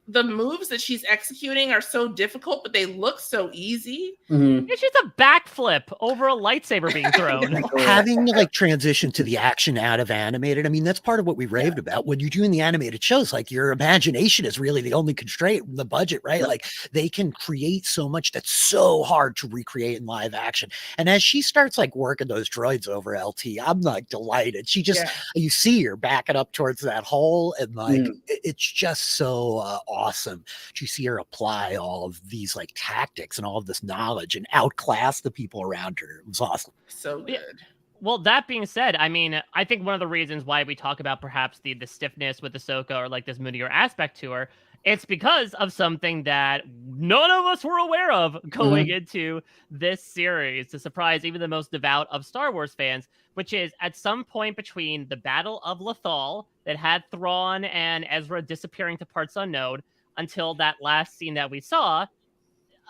the moves that she's executing are so difficult, but they look so easy. It's just a backflip over a lightsaber being thrown. Having like transition to the action out of animated, I mean, that's part of what we raved about. When you're doing the animated shows, like your imagination is really the only constraint, the budget, right? Like they can create so much that's so hard to recreate in live action. And as she starts like working those droids over LT, I'm like delighted. She just, you see her backing up towards that hole, and like it's just so awesome to see her apply all of these like tactics and all of this knowledge and outclass the people around her. It was awesome. So good. Yeah. Well, that being said, I mean, I think one of the reasons why we talk about perhaps the stiffness with Ahsoka or like this moodier aspect to her, it's because of something that none of us were aware of going into this series, to surprise even the most devout of Star Wars fans, which is at some point between the Battle of Lothal that had Thrawn and Ezra disappearing to parts unknown until that last scene that we saw,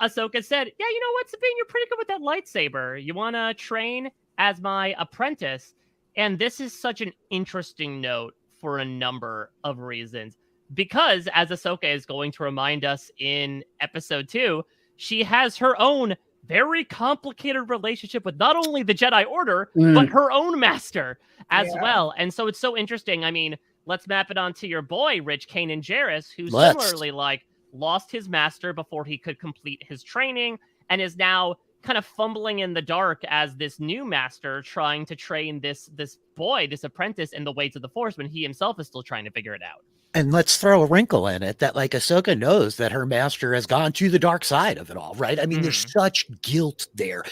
Ahsoka said, yeah, you know what, Sabine, you're pretty good with that lightsaber. You want to train as my apprentice? And this is such an interesting note for a number of reasons. Because, as Ahsoka is going to remind us in episode 2, she has her own very complicated relationship with not only the Jedi Order, but her own master as well. And so it's so interesting. I mean, let's map it onto your boy, Rich Kanan Jarrus, who similarly, like, lost his master before he could complete his training and is now kind of fumbling in the dark as this new master trying to train this boy, this apprentice, in the ways of the Force when he himself is still trying to figure it out. And let's throw a wrinkle in it that like Ahsoka knows that her master has gone to the dark side of it all, right? I mean, there's such guilt there.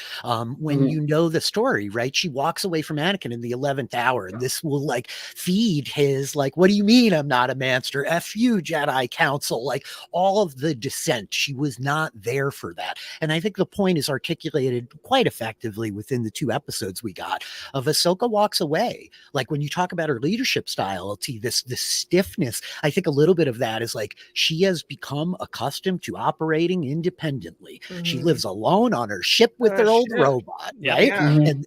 When you know the story, right? She walks away from Anakin in the 11th hour, and this will like feed his like, what do you mean I'm not a master? F you, Jedi Council. Like all of the dissent. She was not there for that. And I think the point is articulated quite effectively within the 2 episodes we got of Ahsoka walks away. Like when you talk about her leadership style, this stiffness, I think a little bit of that is like she has become accustomed to operating independently. She lives alone on her ship with her old robot, right?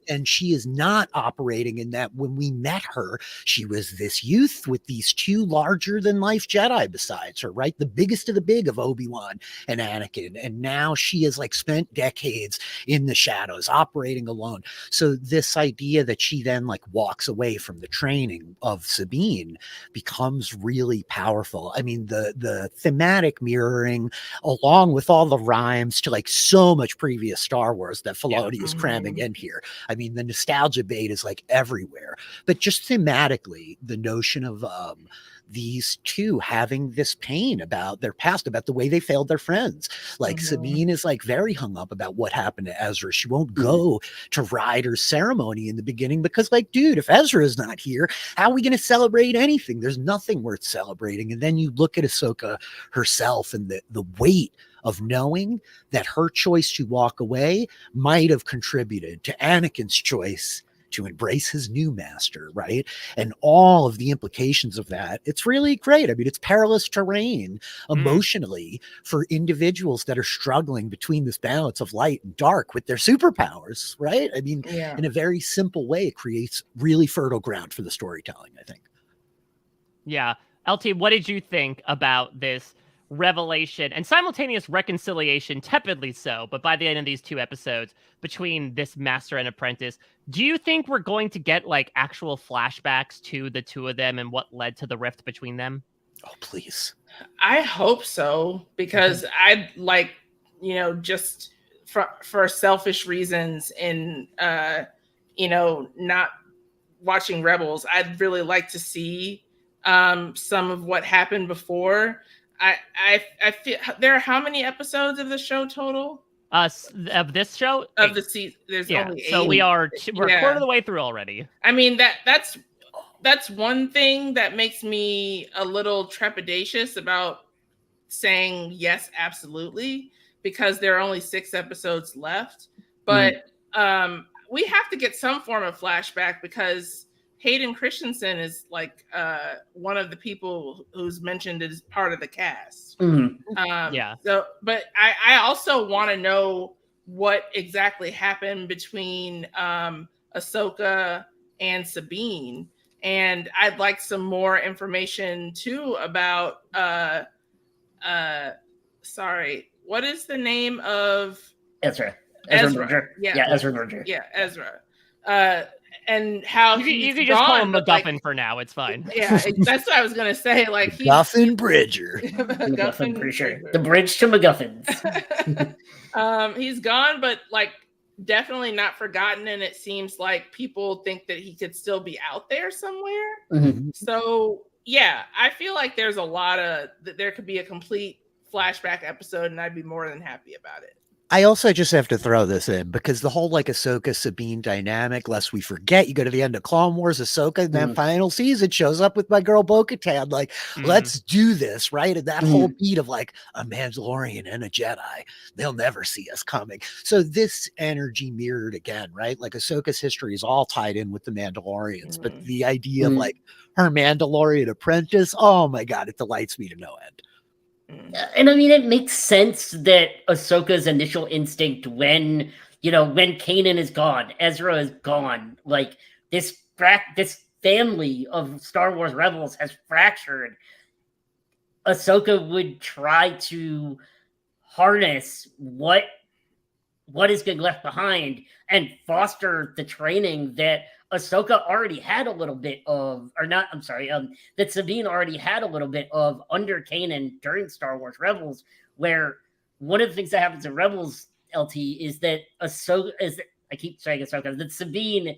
And she is not operating in that. When we met her, she was this youth with these 2 larger than life Jedi besides her, right? The biggest of the big of Obi-Wan and Anakin. And now she has like spent decades in the shadows operating alone. So this idea that she then like walks away from the training of Sabine becomes really powerful. I mean, the thematic mirroring along with all the rhymes to like so much previous Star Wars that Filoni is cramming in here. I mean, the nostalgia bait is like everywhere, but just thematically, the notion of these 2 having this pain about their past, about the way they failed their friends. Like Sabine is like very hung up about what happened to Ezra. She won't go to Ryder's ceremony in the beginning because like, dude, if Ezra is not here, how are we going to celebrate anything? There's nothing worth celebrating. And then you look at Ahsoka herself and the weight of knowing that her choice to walk away might have contributed to Anakin's choice to embrace his new master, right? And all of the implications of that. It's really great. I mean, it's perilous terrain emotionally for individuals that are struggling between this balance of light and dark with their superpowers, right? I mean, in a very simple way, it creates really fertile ground for the storytelling, I think. Yeah. LT, what did you think about this revelation and simultaneous reconciliation, tepidly so, but by the end of these 2 episodes, between this master and apprentice? Do you think we're going to get like actual flashbacks to the 2 of them and what led to the rift between them? Oh, please. I hope so, because I'd like, just for selfish reasons in not watching Rebels. I'd really like to see some of what happened before. I feel there are how many episodes of the show total? Of this show? Of the season, there's only 8. So we're a quarter of the way through already. I mean, that's one thing that makes me a little trepidatious about saying yes, absolutely, because there are only 6 episodes left. But we have to get some form of flashback because Hayden Christensen is like one of the people who's mentioned as part of the cast. So, but I also want to know what exactly happened between Ahsoka and Sabine, and I'd like some more information too about what is the name of Ezra Bridger. Ezra Bridger. Yeah, Ezra. And how you can just call him MacGuffin for now. It's fine. Yeah, that's what I was gonna say. Like MacGuffin Bridger. MacGuffin Bridger. The bridge to MacGuffins. He's gone, but like definitely not forgotten. And it seems like people think that he could still be out there somewhere. Mm-hmm. So yeah, I feel like there could be a complete flashback episode, and I'd be more than happy about it. I also just have to throw this in because the whole like Ahsoka Sabine dynamic, lest we forget, you go to the end of Clone Wars, Ahsoka in that final season shows up with my girl Bo-Katan, like, let's do this, right? And that whole beat of like a Mandalorian and a Jedi, they'll never see us coming. So this energy mirrored again, right? Like Ahsoka's history is all tied in with the Mandalorians, but the idea of like her Mandalorian apprentice, oh my God, it delights me to no end. And I mean, it makes sense that Ahsoka's initial instinct when Kanan is gone, Ezra is gone, like this family of Star Wars rebels has fractured. Ahsoka would try to harness what is getting left behind and foster the training that Ahsoka already had a little bit of, that Sabine already had a little bit of under Kanan during Star Wars Rebels, where one of the things that happens in Rebels, LT, is that that Sabine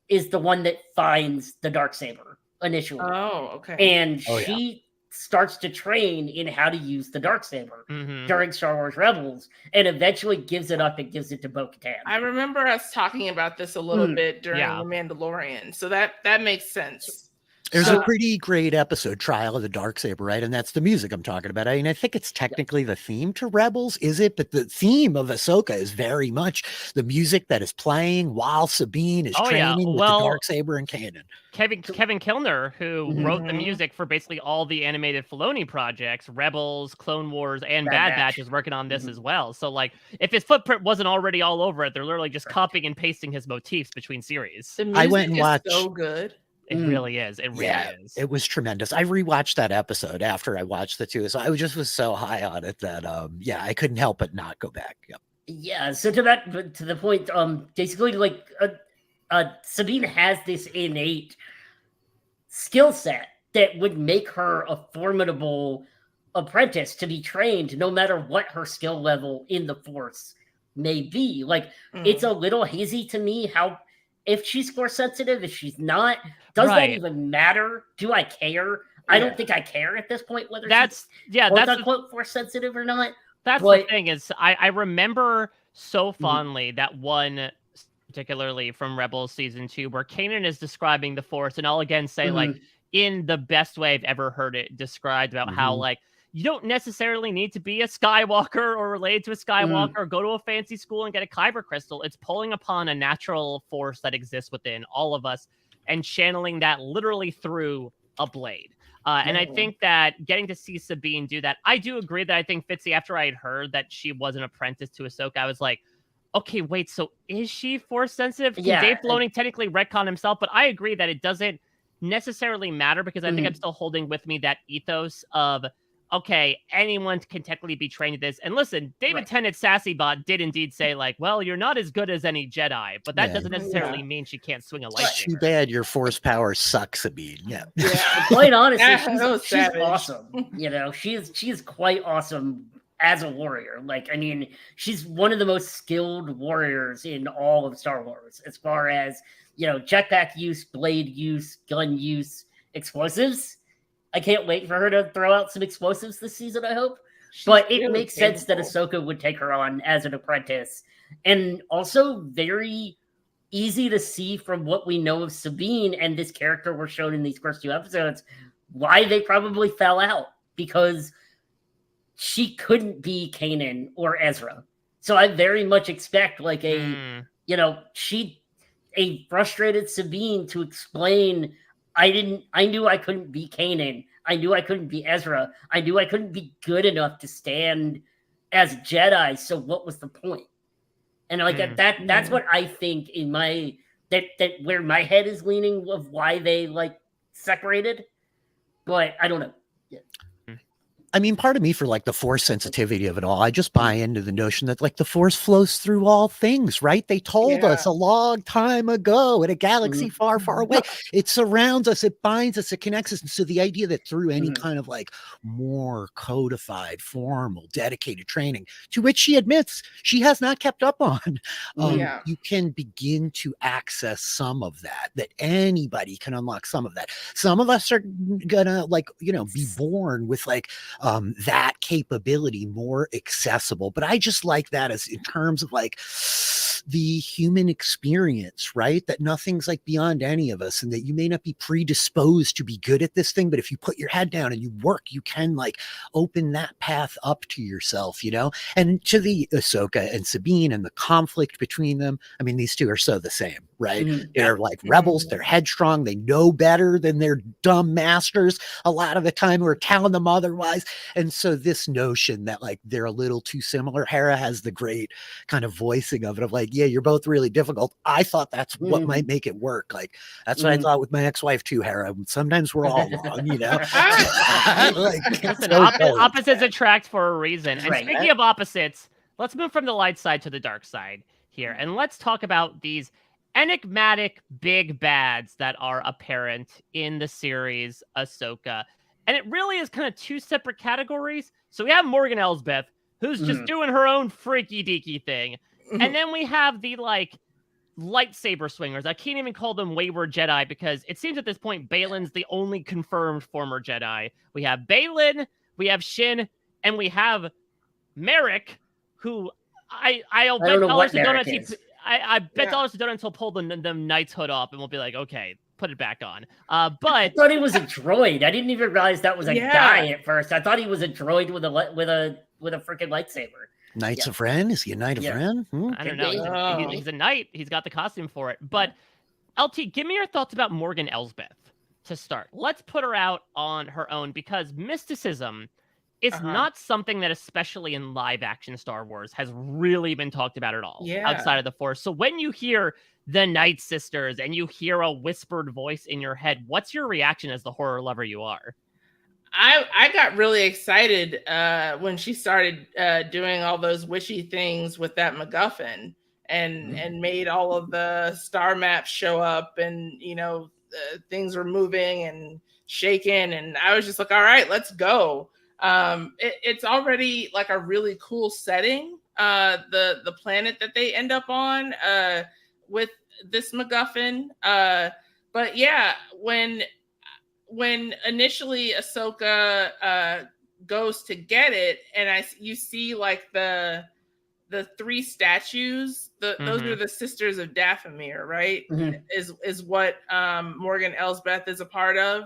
is the one that finds the Darksaber initially. Oh, okay. And she starts to train in how to use the Darksaber during Star Wars Rebels, and eventually gives it up and gives it to Bo-Katan. I remember us talking about this a little bit during The Mandalorian, so that makes sense. There's a pretty great episode, Trial of the Darksaber, right? And that's the music I'm talking about. I mean, I think it's technically the theme to Rebels, is it? But the theme of Ahsoka is very much the music that is playing while Sabine is training with the Darksaber and Kanan. Kevin Kilner, who wrote the music for basically all the animated Filoni projects, Rebels, Clone Wars, and Bad Batch, is working on this as well. So, like, if his footprint wasn't already all over it, they're literally just copying and pasting his motifs between series. The music I went and is so good. It really is. It really is. It was tremendous. I rewatched that episode after I watched the 2. So I was so high on it that, I couldn't help but not go back. Yep. Yeah. So to the point, basically, like, Sabine has this innate skill set that would make her a formidable apprentice to be trained no matter what her skill level in the Force may be. Like, it's a little hazy to me if she's Force sensitive, if she's not, does that even matter? Do I care? I don't think I care at this point whether she's quote Force sensitive or not. That's the thing is, I remember so fondly that one, particularly from Rebels season 2, where Kanan is describing the Force, and I'll again say like in the best way I've ever heard it described about how like you don't necessarily need to be a Skywalker or related to a Skywalker or go to a fancy school and get a Kyber crystal. It's pulling upon a natural force that exists within all of us and channeling that literally through a blade. And I think that getting to see Sabine do that, I do agree that I think Fitzy, after I had heard that she was an apprentice to Ahsoka, I was like, okay, wait, so is she Force sensitive? Dave Filoni technically retcon himself, but I agree that it doesn't necessarily matter because I think I'm still holding with me that ethos of, okay, anyone can technically be trained to this. And listen, David Tennant's Sassybot did indeed say, like, well, you're not as good as any Jedi, but that doesn't necessarily mean she can't swing a lightsaber. Too bad your Force power sucks, Sabine. Yeah. Quite honestly, she's awesome. You know, she is quite awesome as a warrior. Like, I mean, she's one of the most skilled warriors in all of Star Wars, as far as, jetpack use, blade use, gun use, explosives. I can't wait for her to throw out some explosives this season, I hope. But it makes sense that Ahsoka would take her on as an apprentice. And also very easy to see from what we know of Sabine and this character we're shown in these first 2 episodes, why they probably fell out. Because she couldn't be Kanan or Ezra. So I very much expect like a frustrated Sabine to explain, I knew I couldn't be Kanan. I knew I couldn't be Ezra. I knew I couldn't be good enough to stand as Jedi. So what was the point? And like that's what I think in my that where my head is leaning of why they like separated. But I don't know. Yeah. I mean, part of me, for like the Force sensitivity of it all, I just buy into the notion that like the Force flows through all things, right? They told us a long time ago in a galaxy far, far away. It surrounds us, it binds us, it connects us. And so the idea that through any kind of like more codified, formal, dedicated training, to which she admits she has not kept up on, you can begin to access some of that anybody can unlock some of that. Some of us are gonna like, be born with like, that capability more accessible. But I just like that as in terms of like the human experience, right? That nothing's like beyond any of us, and that you may not be predisposed to be good at this thing, but if you put your head down and you work, you can like open that path up to yourself, and to the Ahsoka and Sabine and the conflict between them. I mean, these two are so the same, right? They're like rebels, they're headstrong, they know better than their dumb masters a lot of the time who are telling them otherwise. And so this notion that like they're a little too similar, Hera has the great kind of voicing of it of like, yeah, you're both really difficult. I thought that's what might make it work. Like that's what I thought with my ex-wife too, Hera. Sometimes we're all wrong, like, listen, opposites attract for a reason. And speaking of opposites, let's move from the light side to the dark side here, and let's talk about these enigmatic big bads that are apparent in the series Ahsoka. And it really is kind of 2 separate categories. So we have Morgan Elsbeth, who's just doing her own freaky deaky thing. And then we have the like lightsaber swingers. I can't even call them wayward Jedi because it seems at this point Balin's the only confirmed former Jedi. We have Balin, we have Shin, and we have Merrick, who I bet dollars to donuts. I bet dollars to donuts he'll pull the knight's hood off, and we'll be like, okay, put it back on. But I thought he was a droid. I didn't even realize that was a guy at first. I thought he was a droid with a freaking lightsaber. Knight's a friend? Is he a knight of Ren? I don't know. He's a knight. He's got the costume for it. But LT, give me your thoughts about Morgan Elsbeth to start. Let's put her out on her own because mysticism is not something that, especially in live action Star Wars, has really been talked about at all outside of the Force. So when you hear the Night Sisters and you hear a whispered voice in your head, what's your reaction as the horror lover you are? I got really excited when she started doing all those wishy things with that MacGuffin and made all of the star maps show up, and things were moving and shaking, and I was just like, all right, let's go. It's already like a really cool setting, the planet that they end up on with this MacGuffin. But yeah, when initially Ahsoka goes to get it, and you see like the 3 statues, those are the Sisters of Dathomir, right? Is what Morgan Elsbeth is a part of.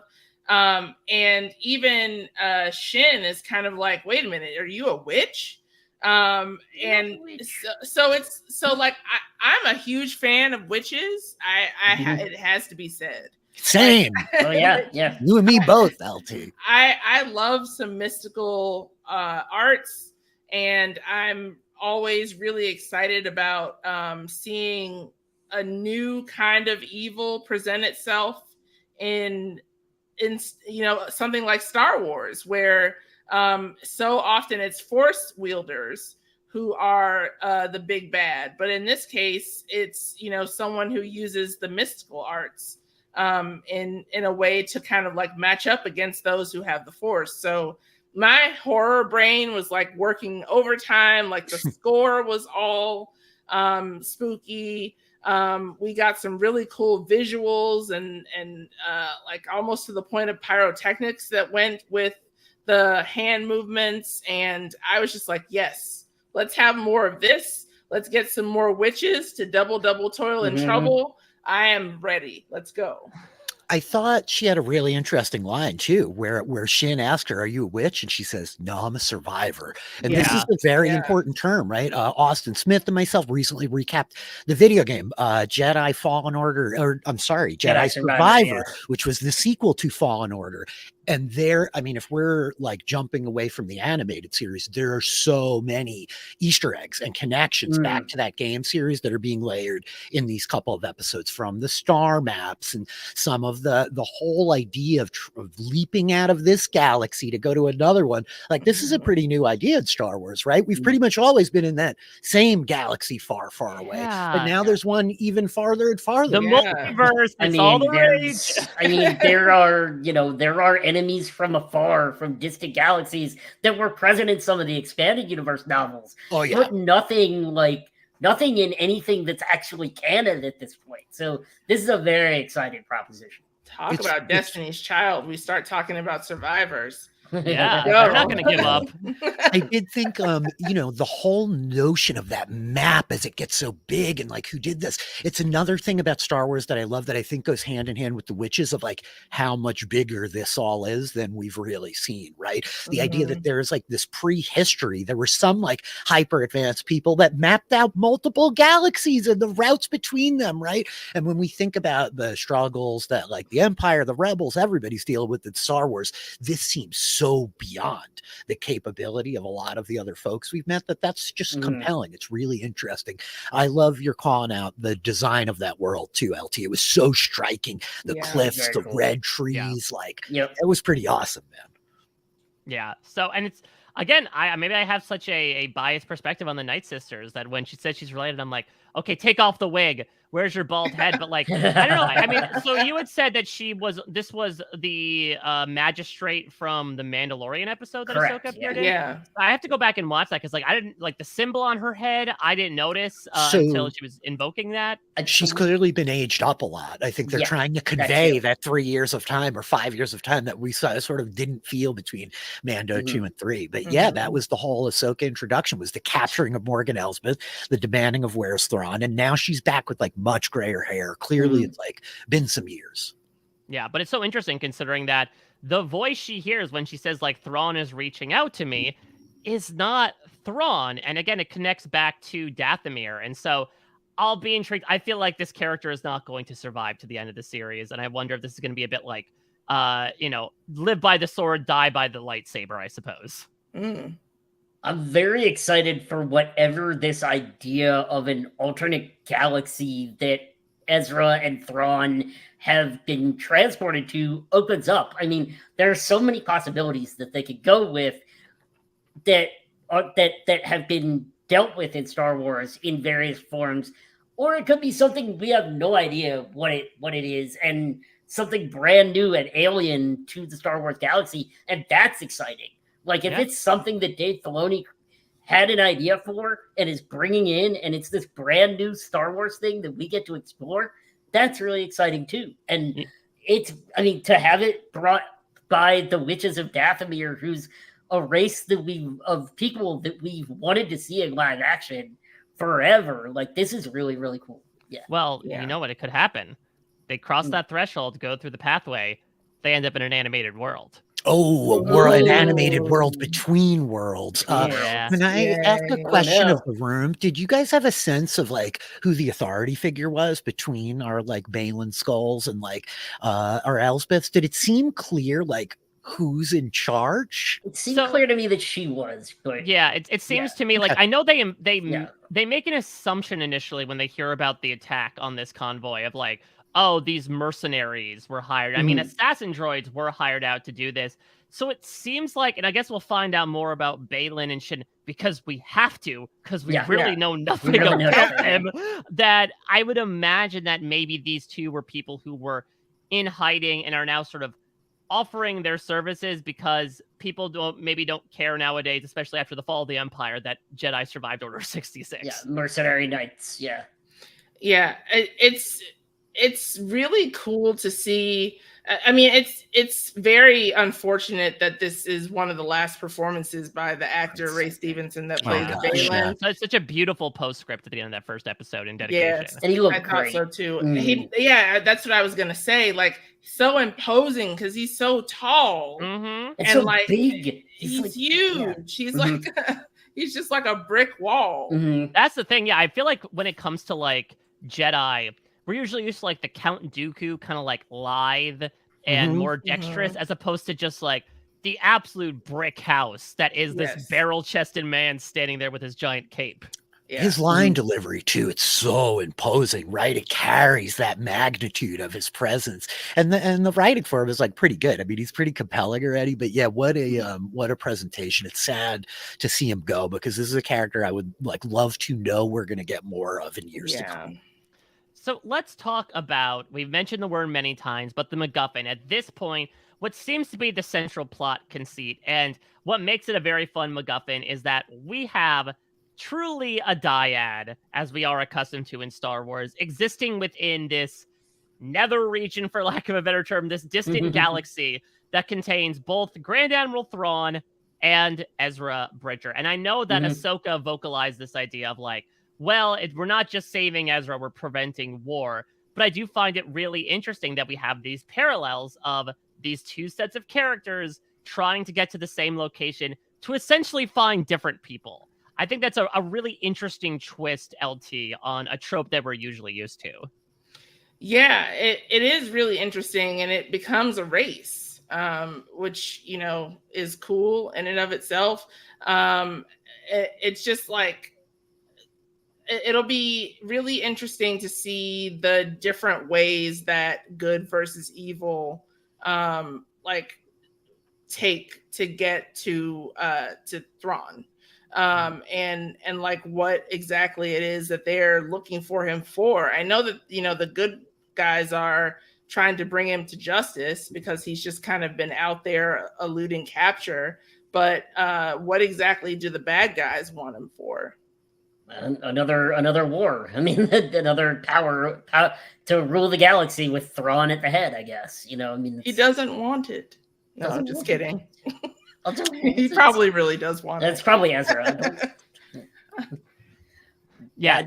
And even Shin is kind of like, wait a minute, are you a witch? And so I'm a huge fan of witches. It has to be said. Same. Oh yeah. You and me both, LT. I love some mystical arts, and I'm always really excited about seeing a new kind of evil present itself in something like Star Wars, where so often it's Force wielders who are the big bad, but in this case it's someone who uses the mystical arts in a way to kind of like match up against those who have the Force. So my horror brain was like working overtime. Like the score was all spooky. We got some really cool visuals and like almost to the point of pyrotechnics that went with the hand movements. And I was just like, yes, let's have more of this. Let's get some more witches to double Toil and Trouble. I am ready. Let's go. I thought she had a really interesting line too, where Shin asked her, "Are you a witch?" and she says, "No, I'm a survivor." And this is a very important term, right? Austin Smith and myself recently recapped the video game Jedi Fallen Order, or I'm sorry, Jedi Survivor, which was the sequel to Fallen Order. And there, I mean, if we're like jumping away from the animated series, there are so many Easter eggs and connections back to that game series that are being layered in these couple of episodes, from the star maps and some of the whole idea of leaping out of this galaxy to go to another one. Like, this is a pretty new idea in Star Wars, right? We've pretty much always been in that same galaxy far away, but now there's one even farther and farther. The multiverse, it's all the rage. I mean, there are enemies from afar, from distant galaxies that were present in some of the expanded universe novels. Oh yeah, but nothing in anything that's actually canon at this point. So this is a very exciting proposition. Talk about Destiny's Child. We start talking about survivors. Yeah, they're not going to give up. I did think, the whole notion of that map as it gets so big and like who did this. It's another thing about Star Wars that I love that I think goes hand in hand with the witches of like how much bigger this all is than we've really seen, right? The idea that there's like this prehistory. There were some like hyper advanced people that mapped out multiple galaxies and the routes between them, right? And when we think about the struggles that like the Empire, the Rebels, everybody's dealing with in Star Wars, this seems so beyond the capability of a lot of the other folks we've met that's just compelling. It's really interesting. I love your calling out the design of that world too, LT. It was so striking. The cliffs, the red trees, it was pretty awesome, man. Yeah. So, and it's, again, maybe I have such a biased perspective on the Night Sisters that when she said she's related, I'm like, okay, take off the wig. Where's your bald head? But like, I don't know. I mean, so you had said that this was the magistrate from the Mandalorian episode that Ahsoka appeared in. Yeah. I have to go back and watch that because like I didn't like the symbol on her head. I didn't notice until she was invoking that. She's clearly been aged up a lot. I think they're trying to convey that 3 years of time or 5 years of time that we sort of didn't feel between Mando 2 and 3. But yeah, that was the whole Ahsoka introduction, was the capturing of Morgan Elsbeth, the demanding of Where's Thrawn, and now she's back with like much grayer hair. Clearly it's like been some years. Yeah, but it's so interesting considering that the voice she hears when she says like Thrawn is reaching out to me is not Thrawn. And again, it connects back to Dathomir. And so I'll be intrigued. I feel like this character is not going to survive to the end of the series. And I wonder if this is going to be a bit like, live by the sword, die by the lightsaber, I suppose. I'm very excited for whatever this idea of an alternate galaxy that Ezra and Thrawn have been transported to opens up. I mean, there are so many possibilities that they could go with that have been dealt with in Star Wars in various forms, or it could be something we have no idea what it is, and something brand new and alien to the Star Wars galaxy, and that's exciting. Like, if it's something that Dave Filoni had an idea for and is bringing in, and it's this brand new Star Wars thing that we get to explore, that's really exciting too. And to have it brought by the Witches of Dathomir, who's a race of people that we've wanted to see in live action forever. Like, this is really, really cool. Yeah. Well, you know what? It could happen. They cross that threshold, go through the pathway, they end up in an animated world. Oh, an animated world between worlds. Can I ask a question of the room? Did you guys have a sense of like who the authority figure was between our like Balin skulls and like our Elsbeths? Did it seem clear like who's in charge? It seemed clear to me that she was, but it seems to me like I know they make an assumption initially when they hear about the attack on this convoy of like, oh, these mercenaries were hired. I mean, assassin droids were hired out to do this. So it seems like, and I guess we'll find out more about Balin and Shin because we have to, because we really know nothing about them, that I would imagine that maybe these two were people who were in hiding and are now sort of offering their services because people don't care nowadays, especially after the fall of the Empire, that Jedi survived Order 66. Yeah, mercenary knights. Yeah. Yeah, it's really cool to see. I mean, it's very unfortunate that this is one of the last performances by the actor Ray Stevenson that played the Balin. So it's such a beautiful postscript at the end of that first episode in dedication. Yes, and he looked I great. thought so too. Yeah, that's what I was gonna say. Like, so imposing because he's so tall Mm-hmm. and and so like big. he's like, huge. yeah. He's like he's just like a brick wall. That's the thing. Yeah, I feel like when it comes to like Jedi, we're usually used to like the Count Dooku kind of like lithe and more dexterous, as opposed to just like the absolute brick house that is this barrel-chested man standing there with his giant cape. Yeah. His line delivery too, it's so imposing, right? It carries that magnitude of his presence, and the writing for him is like pretty good. I mean, he's pretty compelling already, but yeah, what a presentation. It's sad to see him go because this is a character I would like love to know we're going to get more of in years to come. So let's talk about, we've mentioned the word many times, but the MacGuffin. At this point, what seems to be the central plot conceit, and what makes it a very fun MacGuffin, is that we have truly a dyad, as we are accustomed to in Star Wars, existing within this nether region, for lack of a better term, this distant galaxy that contains both Grand Admiral Thrawn and Ezra Bridger. And I know that Ahsoka vocalized this idea of like, well, we're not just saving Ezra, we're preventing war. But I do find it really interesting that we have these parallels of these two sets of characters trying to get to the same location to essentially find different people. I think that's a really interesting twist, LT, on a trope that we're usually used to. Yeah, it is really interesting, and it becomes a race, which, you know, is cool in and of itself. It's just like, it'll be really interesting to see the different ways that good versus evil like take to get to Thrawn, and like what exactly it is that they're looking for him for. I know that, you know, the good guys are trying to bring him to justice because he's just kind of been out there eluding capture, but what exactly do the bad guys want him for? Another war. I mean, another power to rule the galaxy with Thrawn at the head, I guess. You know, I mean, he doesn't want it. No, I'm just kidding. He It's probably really does want it. That's probably Ezra. Yeah.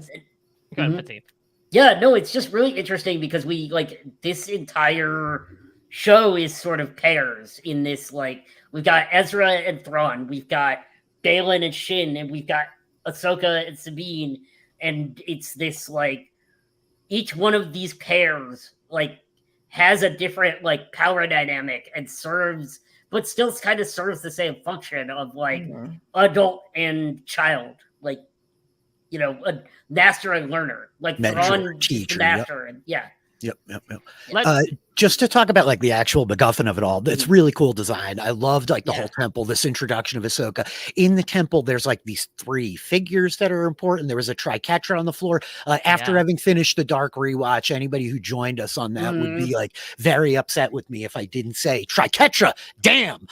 Go ahead, Fitzy. Yeah, no, it's just really interesting because we like this entire show is sort of pairs in this. Like, we've got Ezra and Thrawn, we've got Balin and Shin, and we've got Ahsoka and Sabine, and it's this like each one of these pairs like has a different like power dynamic and serves, but still kind of serves the same function of like adult and child, like, you know, a master and learner, like Thrawn, teacher, master, and Yep. Just to talk about like the actual MacGuffin of it all, it's really cool design. I loved like the whole temple, this introduction of Ahsoka. In the temple, there's like these three figures that are important. There was a triquetra on the floor. After having finished the Dark rewatch, anybody who joined us on that would be like very upset with me if I didn't say triquetra. Damn.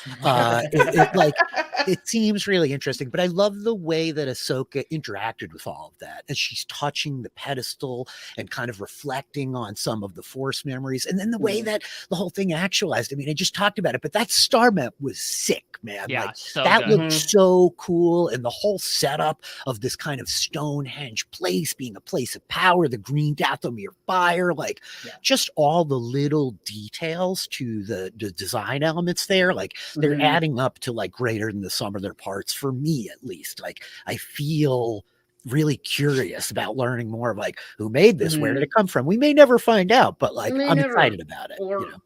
It seems really interesting, but I love the way that Ahsoka interacted with all of that, and she's touching the pedestal and kind of reflecting on some of the Force memories, and then the way that the whole thing actualized. I mean, I just talked about it, but that star map was sick, man. Yeah, like so that good. looked so cool, and the whole setup of this kind of Stonehenge place being a place of power, the green Dathomir fire, like just all the little details to the design elements there, like they're adding up to like greater than the sum of their parts, for me at least. Like, I feel really curious about learning more of like who made this, where did it come from. We may never find out, but like I'm excited about it. Or, you know?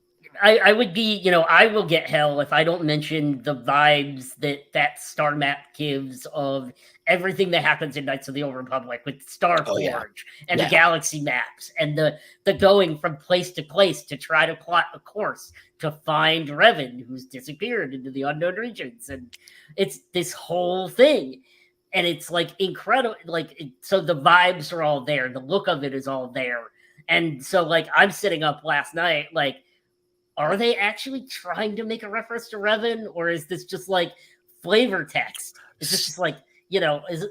I would be, you know, I will get hell if I don't mention the vibes that star map gives of everything that happens in Knights of the Old Republic with Star Forge and the galaxy maps and the going from place to try to plot a course to find Revan, who's disappeared into the unknown regions. And it's this whole thing. And it's like incredible. Like, so the vibes are all there. The look of it is all there. And so like I'm sitting up last night, like are they actually trying to make a reference to Revan, or is this just like flavor text? Is this just like, is it?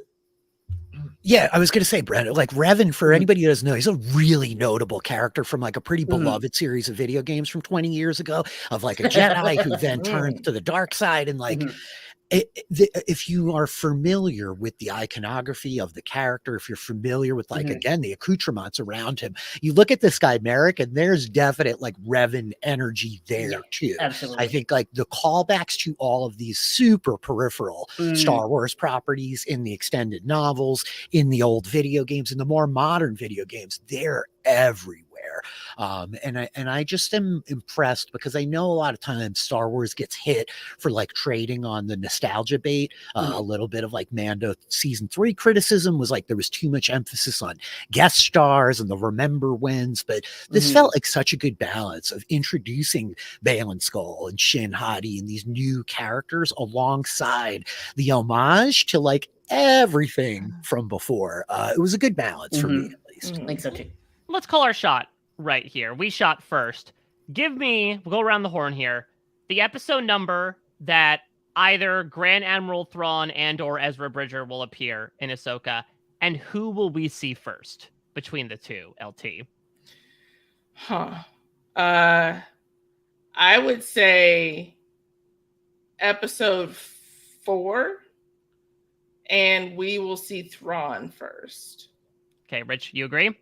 Yeah, I was going to say, Brent, like Revan, for anybody who doesn't know, he's a really notable character from like a pretty beloved series of video games from 20 years ago of like a Jedi who then turns to the dark side. And like, if you are familiar with the iconography of the character, if you're familiar with like, again, the accoutrements around him, you look at this guy, Merrick, and there's definite like Revan energy there too. Absolutely. I think like the callbacks to all of these super peripheral Star Wars properties in the extended novels, in the old video games, in the more modern video games, they're everywhere. And I just am impressed because I know a lot of times Star Wars gets hit for like trading on the nostalgia bait. A little bit of like Mando season 3 criticism was like there was too much emphasis on guest stars and the remember wins, but this felt like such a good balance of introducing Baylan Skoll and Shin Hati and these new characters alongside the homage to like everything from before. It was a good balance for me, at least. I think so too. Let's call our shot right here. We shot first. We'll go around the horn here, the episode number that either Grand Admiral Thrawn and or Ezra Bridger will appear in Ahsoka, and who will we see first between the two, LT? I would say episode 4, and we will see Thrawn first. Okay, Rich, you agree?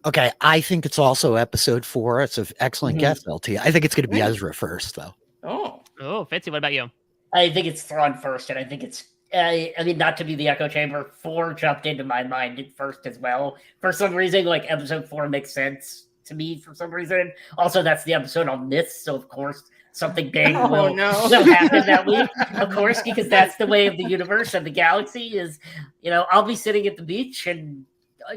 Okay, I think it's also episode 4. It's an excellent guess, LT. I think it's going to be Ezra first, though. Oh, Fitzy, what about you? I think it's Thrawn first, and I think it's. I mean, not to be the echo chamber, 4 jumped into my mind at first as well. For some reason, like episode 4 makes sense to me. For some reason, also that's the episode I'll miss. So of course, something big will happen that week. Of course, because that's the way of the universe and the galaxy is. I'll be sitting at the beach and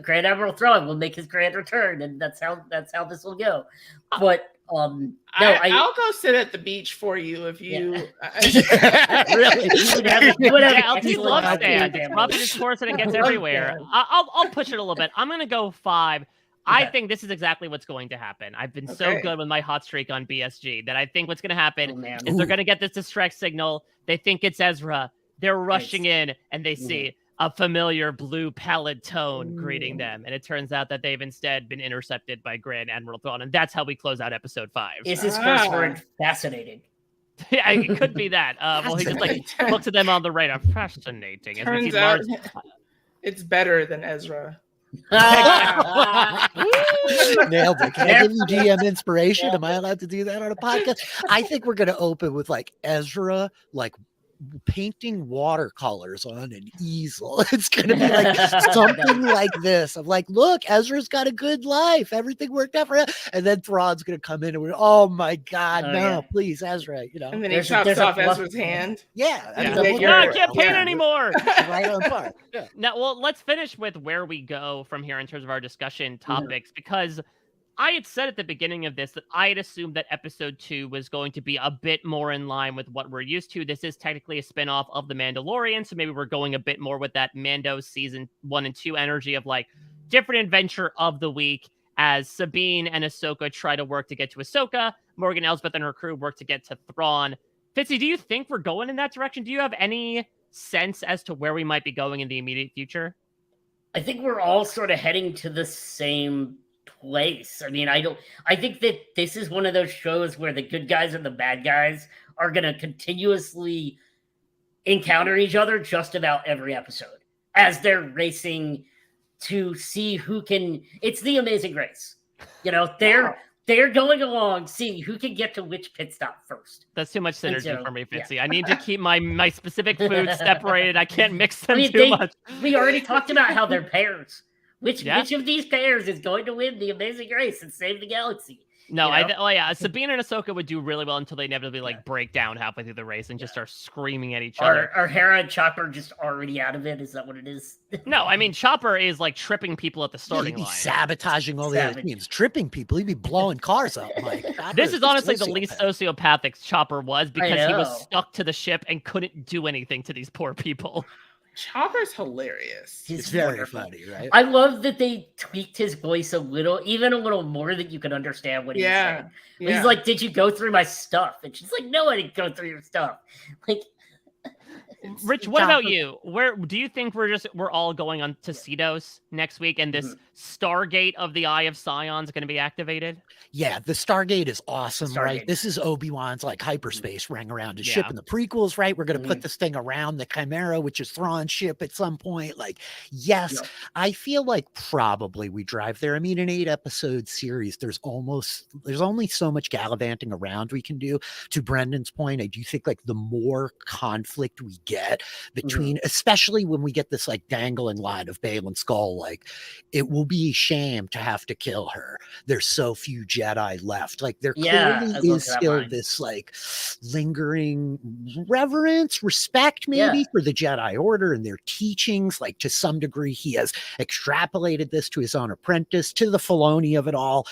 Grand Admiral Thrawn will make his grand return, and that's how this will go. But I'll go sit at the beach for you if you really. LT loves that. It's probably this horse and it gets everywhere. I'll push it a little bit. I'm gonna go 5. I think this is exactly what's going to happen. I've been so good with my hot streak on BSG that I think what's going to happen is they're going to get this distract signal. They think it's Ezra. They're rushing in and they see a familiar blue pallid tone greeting them. And it turns out that they've instead been intercepted by Grand Admiral Thrawn. And that's how we close out episode 5. Is his first word fascinating? Yeah, it could be that. Well, he just like looks at them on the radar. Fascinating. Turns out it's better than Ezra. Nailed it. Can I give you GM inspiration? Am I allowed to do that on a podcast? I think we're going to open with like Ezra, like painting watercolors on an easel. It's going to be like something like this of like, look, Ezra's got a good life. Everything worked out for him. And then Thrawn's going to come in and we're, oh my God, please, Ezra, And then he chops off Ezra's hand. Yeah. I can't paint anymore. Right on par. Yeah. Now, well, let's finish with where we go from here in terms of our discussion topics, because I had said at the beginning of this that I had assumed that episode 2 was going to be a bit more in line with what we're used to. This is technically a spinoff of The Mandalorian, so maybe we're going a bit more with that Mando season 1 and 2 energy of like different adventure of the week as Sabine and Ahsoka try to work to get to Ahsoka, Morgan Elsbeth and her crew work to get to Thrawn. Fitzy, do you think we're going in that direction? Do you have any sense as to where we might be going in the immediate future? I think we're all sort of heading to the same place. I mean, I think that this is one of those shows where the good guys and the bad guys are going to continuously encounter each other just about every episode as they're racing to see who can. It's the Amazing Race. They're going along, seeing who can get to which pit stop first. That's too much synergy for me, Fitzy. Yeah. I need to keep my specific foods separated. I can't mix them much. We already talked about how they're pairs. Which of these pairs is going to win the Amazing Race and save the galaxy? No, Sabine and Ahsoka would do really well until they inevitably break down halfway through the race and just start screaming at each other. Are Hera and Chopper just already out of it? Is that what it is? No, I mean Chopper is like tripping people at the starting line, sabotaging all the other teams, tripping people. He'd be blowing cars up. This is honestly the least sociopathic Chopper was because he was stuck to the ship and couldn't do anything to these poor people. Chopper's hilarious. It's very funny, right? I love that they tweaked his voice a little, even a little more, that you can understand what he's saying. Yeah. He's like, "Did you go through my stuff?" And she's like, "No, I didn't go through your stuff." Like, Rich, what about you? Where do you think we're all going on to Cedos next week, and this Stargate of the Eye of Sion is going to be activated? Yeah, the Stargate is awesome, right? Stargate. This is Obi-Wan's like hyperspace ring around his ship in the prequels, right? We're going to put this thing around the Chimera, which is Thrawn's ship at some point. Like, yes, I feel like probably we drive there. I mean, an 8-episode series, there's only so much gallivanting around we can do. To Brendan's point, I do think like the more conflict we get between, especially when we get this like dangling line of Baylan Skull, like it will be a shame to have to kill her. There's so few Jedi left. Like there clearly is still this like lingering reverence, respect maybe for the Jedi Order and their teachings. Like to some degree, he has extrapolated this to his own apprentice, to the Filoni of it all.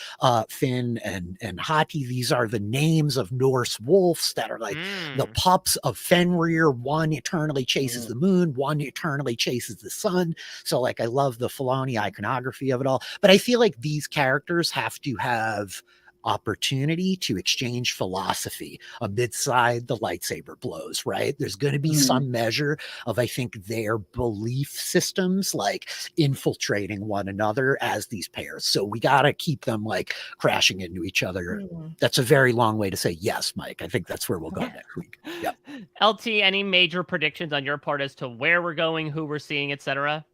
Finn and Hati, these are the names of Norse wolves that are like the pups of Fenrir. One eternally chases the moon, one eternally chases the sun. So like I love the Filoni iconography of it all, but I feel like these characters have to have opportunity to exchange philosophy amidside the lightsaber blows, right? There's going to be some measure of, I think, their belief systems like infiltrating one another as these pairs. So we got to keep them like crashing into each other. That's a very long way to say yes, Mike. I think that's where we'll go next week. Yep. LT, any major predictions on your part as to where we're going, who we're seeing, etc.?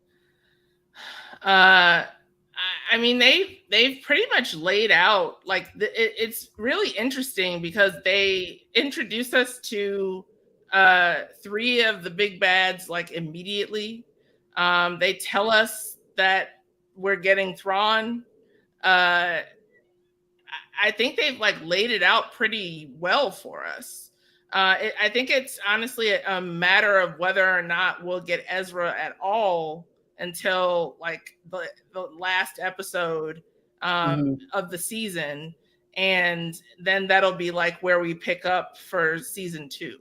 I mean, they've pretty much laid out like it's really interesting because they introduced us to 3 of the big bads like immediately. They tell us that we're getting Thrawn. I think they've like laid it out pretty well for us. I think it's honestly a matter of whether or not we'll get Ezra at all until like the last episode of the season, and then that'll be like where we pick up for season 2.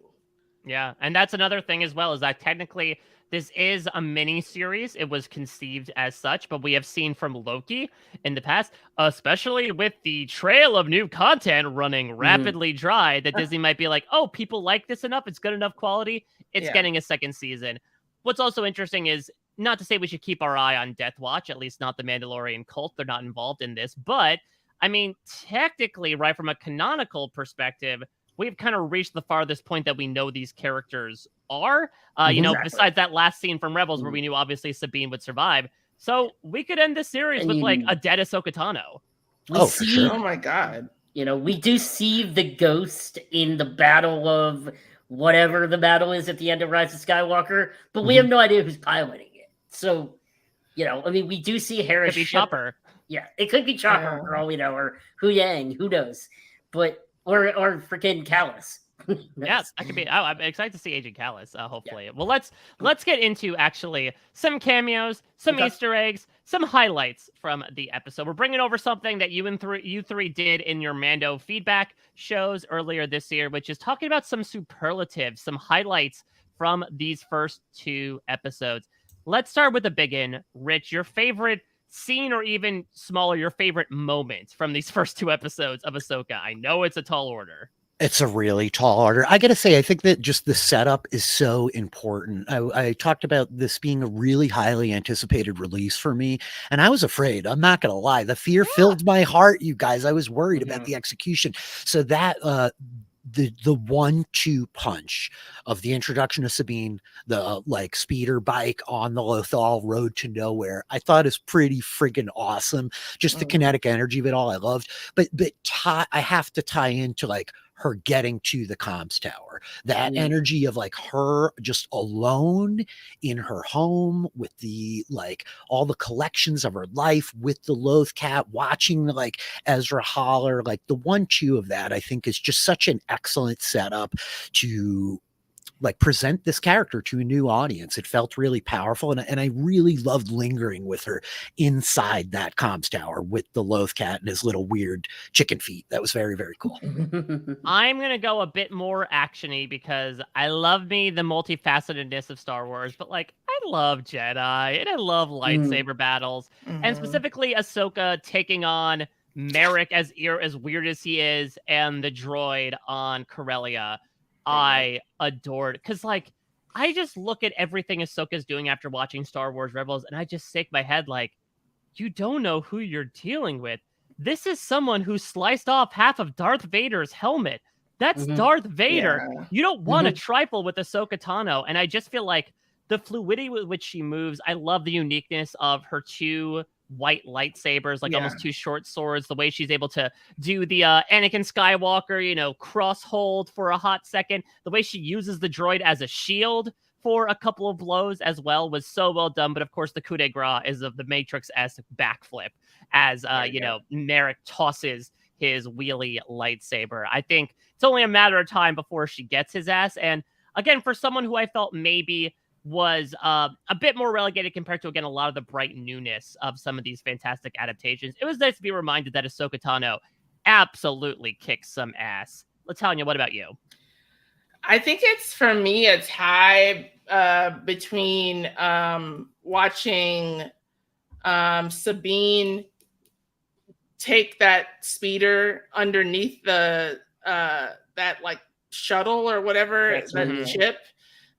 Yeah, and that's another thing as well, is that technically this is a mini series. It was conceived as such, but we have seen from Loki in the past, especially with the trail of new content running rapidly dry, that Disney might be like, oh, people like this enough, it's good enough quality, it's getting a second season. What's also interesting is, not to say we should keep our eye on Death Watch, at least not the Mandalorian cult. They're not involved in this. But, I mean, technically, right, from a canonical perspective, we've kind of reached the farthest point that we know these characters are. You know, besides that last scene from Rebels where we knew, obviously, Sabine would survive. So we could end this series with, like, a dead Ahsoka Tano. For sure. Oh, my God. You know, we do see the ghost in the battle of whatever the battle is at the end of Rise of Skywalker, but we have no idea who's piloting it. So, you know, I mean, we do see Harris. Could be Chopper. Yeah, it could be Chopper for all we know, or Hu Yang, who knows? But or freaking Callus. Yeah, that could be. I'm excited to see Agent Callus. Hopefully, well, let's get into actually some cameos, some Easter eggs, some highlights from the episode. We're bringing over something that you three did in your Mando feedback shows earlier this year, which is talking about some superlatives, some highlights from these first 2 episodes. Let's start with the big one. Rich, your favorite scene, or even smaller, your favorite moment from these first 2 episodes of Ahsoka. I know it's a tall order. It's a really tall order. I got to say, I think that just the setup is so important. I talked about this being a really highly anticipated release for me, and I was afraid. I'm not going to lie. The fear filled my heart, you guys. I was worried about the execution. So that the 1-2 punch of the introduction of Sabine, the like speeder bike on the Lothal road to nowhere, I thought is pretty friggin' awesome. Just the kinetic energy of it all, I loved. But I have to tie into like her getting to the comms tower, that energy of like her just alone in her home with the like all the collections of her life with the Loth cat, watching like Ezra holler, like the 1-2 of that, I think is just such an excellent setup to like present this character to a new audience. It felt really powerful, and I really loved lingering with her inside that comms tower with the Loth cat and his little weird chicken feet. That was very, very cool. I'm gonna go a bit more actiony because I love me the multifacetedness of Star Wars, but like I love Jedi and I love lightsaber battles, and specifically Ahsoka taking on Merrick as weird as he is, and the droid on Corellia. I adored, because like I just look at everything Ahsoka's doing after watching Star Wars Rebels, and I just shake my head like, you don't know who you're dealing with. This is someone who sliced off half of Darth Vader's helmet. That's Darth Vader. Yeah. You don't want to trifle with Ahsoka Tano. And I just feel like the fluidity with which she moves, I love the uniqueness of her two white lightsabers, like almost two short swords, the way she's able to do the Anakin Skywalker, cross hold for a hot second, the way she uses the droid as a shield for a couple of blows as well was so well done. But of course, the coup de grace is of the Matrix-esque backflip as, Merrick tosses his wheelie lightsaber. I think it's only a matter of time before she gets his ass. And again, for someone who I felt maybe was a bit more relegated compared to, again, a lot of the bright newness of some of these fantastic adaptations, it was nice to be reminded that Ahsoka Tano absolutely kicks some ass. LaTonya, what about you? I think it's, for me, a tie between watching Sabine take that speeder underneath the that like shuttle or whatever, that ship.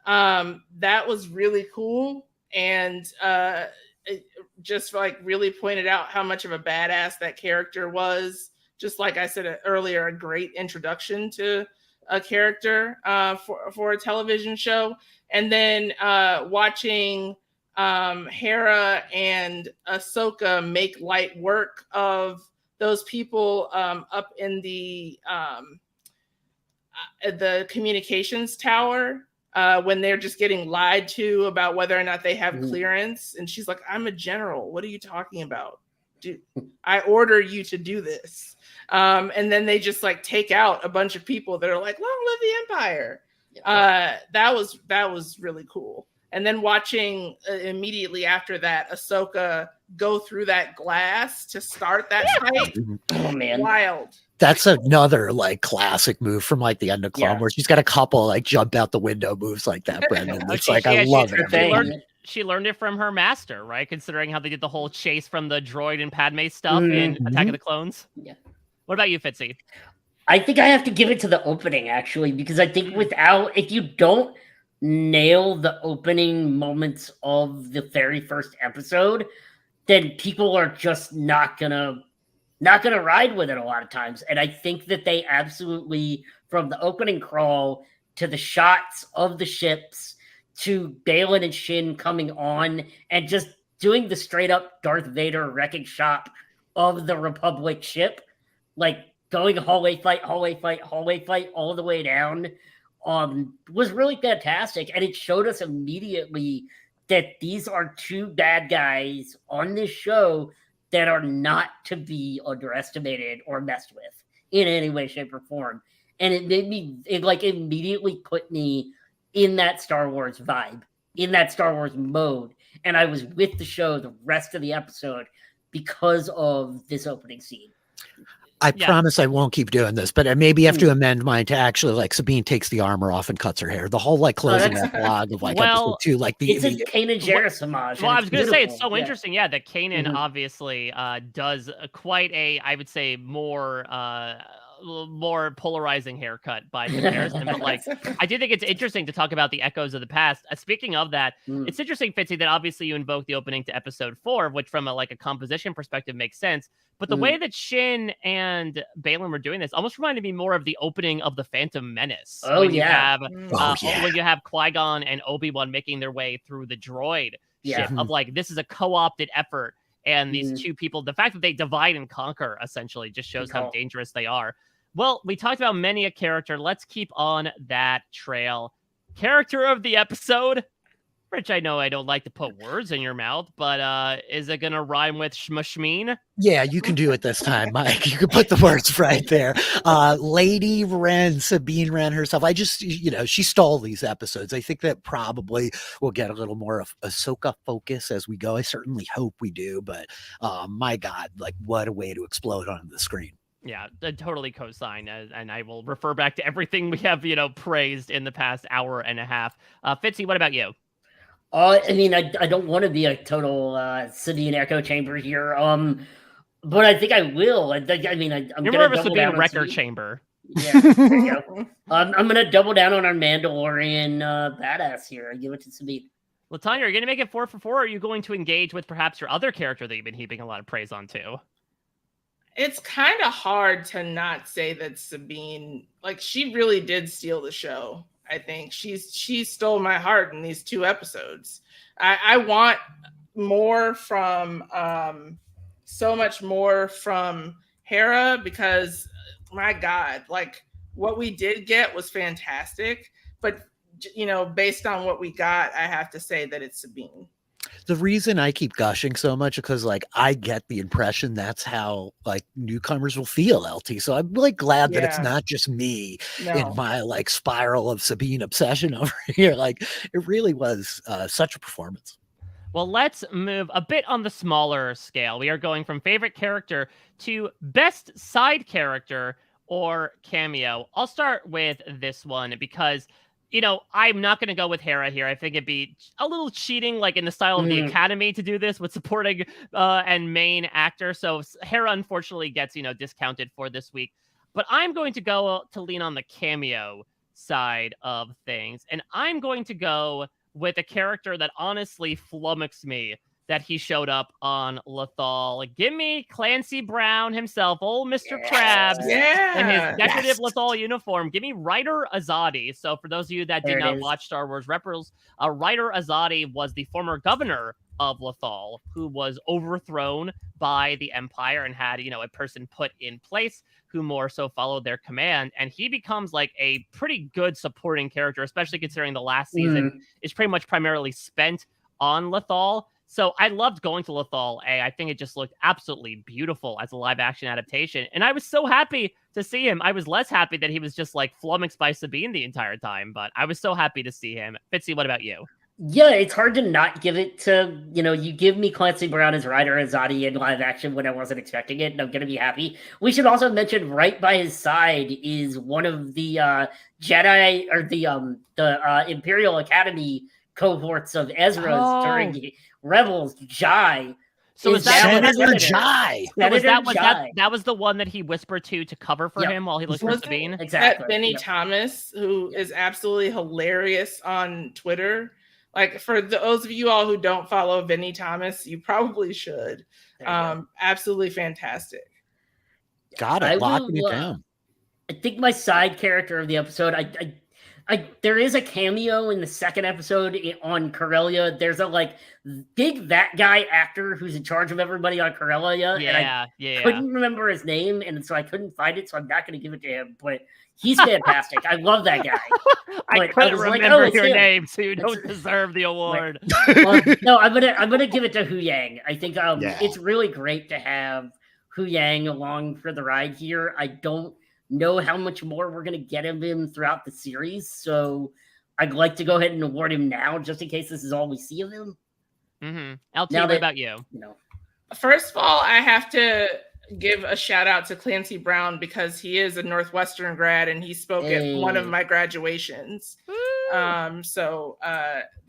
That was really cool, and it just like really pointed out how much of a badass that character was. Just like I said earlier, a great introduction to a character for a television show. And then watching Hera and Ahsoka make light work of those people up in the communications tower when they're just getting lied to about whether or not they have clearance. And she's like, I'm a general. What are you talking about? I order you to do this. And then they just like take out a bunch of people that are like, long live the Empire. That was really cool. And then watching immediately after that, Ahsoka go through that glass to start that fight. Oh man, wild. That's another like classic move from like the end of Clone Wars. She's got a couple like jump out the window moves like that, Brendan. It's I love it. She learned it from her master, right? Considering how they did the whole chase from the droid and Padme stuff in Attack of the Clones. Yeah. What about you, Fitzy? I think I have to give it to the opening, actually, because I think if you don't nail the opening moments of the very first episode, then people are just not gonna ride with it a lot of times. And I think that they absolutely, from the opening crawl to the shots of the ships to Baylan and Shin coming on and just doing the straight up Darth Vader wrecking shop of the Republic ship, like going hallway fight all the way down, was really fantastic. And it showed us immediately that these are two bad guys on this show that are not to be underestimated or messed with in any way, shape, or form. And it immediately put me in that Star Wars vibe, in that Star Wars mode. And I was with the show the rest of the episode because of this opening scene. I promise I won't keep doing this, but I maybe have to amend mine to actually like Sabine takes the armor off and cuts her hair. The whole like closing epilogue of like episode 2, like it's a Kanan Jarrus homage. Well, I was going to say it's so interesting, that Kanan obviously does quite a, I would say, more polarizing haircut by comparison. But like, I do think it's interesting to talk about the echoes of the past. Speaking of that, it's interesting, Fitzy, that obviously you invoke the opening to episode 4, which from a composition perspective makes sense. But the way that Shin and Baylan were doing this almost reminded me more of the opening of the Phantom Menace. When you have Qui-Gon and Obi-Wan making their way through the droid ship of like, this is a co-opted effort. And these two people, the fact that they divide and conquer essentially just shows how dangerous they are. Well, we talked about many a character. Let's keep on that trail. Character of the episode. Rich, I know I don't like to put words in your mouth, but is it going to rhyme with Shmashmeen? Yeah, you can do it this time, Mike. You can put the words right there. Lady Wren, Sabine Wren herself. I just, she stole these episodes. I think that probably we'll get a little more of Ahsoka focus as we go. I certainly hope we do, but my God, like what a way to explode onto the screen. Yeah, totally co-sign, and I will refer back to everything we have, praised in the past hour and a half. Fitzy, what about you? I mean, I don't want to be a total Sabine echo chamber here. But I think I will. I'm You're gonna more of a double Sabine down on record Sabine. chamber. Yeah, there you go. I'm gonna double down on our Mandalorian badass here. I give it to Sabine. LaTonya, are you gonna make it 4 for 4, or are you going to engage with perhaps your other character that you've been heaping a lot of praise on too? It's kind of hard to not say that Sabine, like, she really did steal the show. I think she stole my heart in these 2 episodes. I want more from, so much more from Hera, because my God, like, what we did get was fantastic. But, you know, based on what we got, I have to say that it's Sabine. The reason I keep gushing so much is because, like, I get the impression that's how, like, newcomers will feel, LT. So I'm really glad that it's not just me in my, like, spiral of Sabine obsession over here. Like, it really was such a performance. Well, let's move a bit on the smaller scale. We are going from favorite character to best side character or cameo. I'll start with this one because, you know, I'm not going to go with Hera here. I think it'd be a little cheating, like in the style of the Academy, to do this with supporting and main actor. So Hera, unfortunately, gets, you know, discounted for this week. But I'm going to go to lean on the cameo side of things. And I'm going to go with a character that honestly flummoxed me that he showed up on Lothal. Give me Clancy Brown himself, old Mr. Krabs, in his decorative Lothal uniform. Give me Ryder Azadi. So for those of you that did not watch Star Wars Rebels, Ryder Azadi was the former governor of Lothal, who was overthrown by the Empire and had, you know, a person put in place who more so followed their command. And he becomes like a pretty good supporting character, especially considering the last season is pretty much primarily spent on Lothal. So I loved going to Lothal. I think it just looked absolutely beautiful as a live action adaptation. And I was so happy to see him. I was less happy that he was just like flummoxed by Sabine the entire time, but I was so happy to see him. Fitzy, what about you? Yeah, it's hard to not give it to, you know, you give me Clancy Brown as Ryder Azadi in live action when I wasn't expecting it, and I'm going to be happy. We should also mention right by his side is one of the Jedi, or the Imperial Academy cohorts of Ezra's during Rebels, Jai. So was that Senator Jai? That was the one that he whispered to cover for him while he looked for Sabine? Exactly. Benny Thomas, who is absolutely hilarious on Twitter. Like, for those of you all who don't follow Benny Thomas, you probably should. Absolutely fantastic. Got it. Locking it down. I think my side character of the episode, there is a cameo in the second episode on Corellia. There's a like big that guy actor who's in charge of everybody on Corellia. Couldn't remember his name, and so I couldn't find it, so I'm not going to give it to him. But he's fantastic. I love that guy. I couldn't remember your name, so you don't deserve the award. No, I'm gonna give it to Hu Yang. I think it's really great to have Hu Yang along for the ride here. I don't know how much more we're going to get of him throughout the series, so I'd like to go ahead and award him now, just in case this is all we see of him. LT, what about you? First of all, I have to give a shout out to Clancy Brown because he is a Northwestern grad and he spoke at one of my graduations. So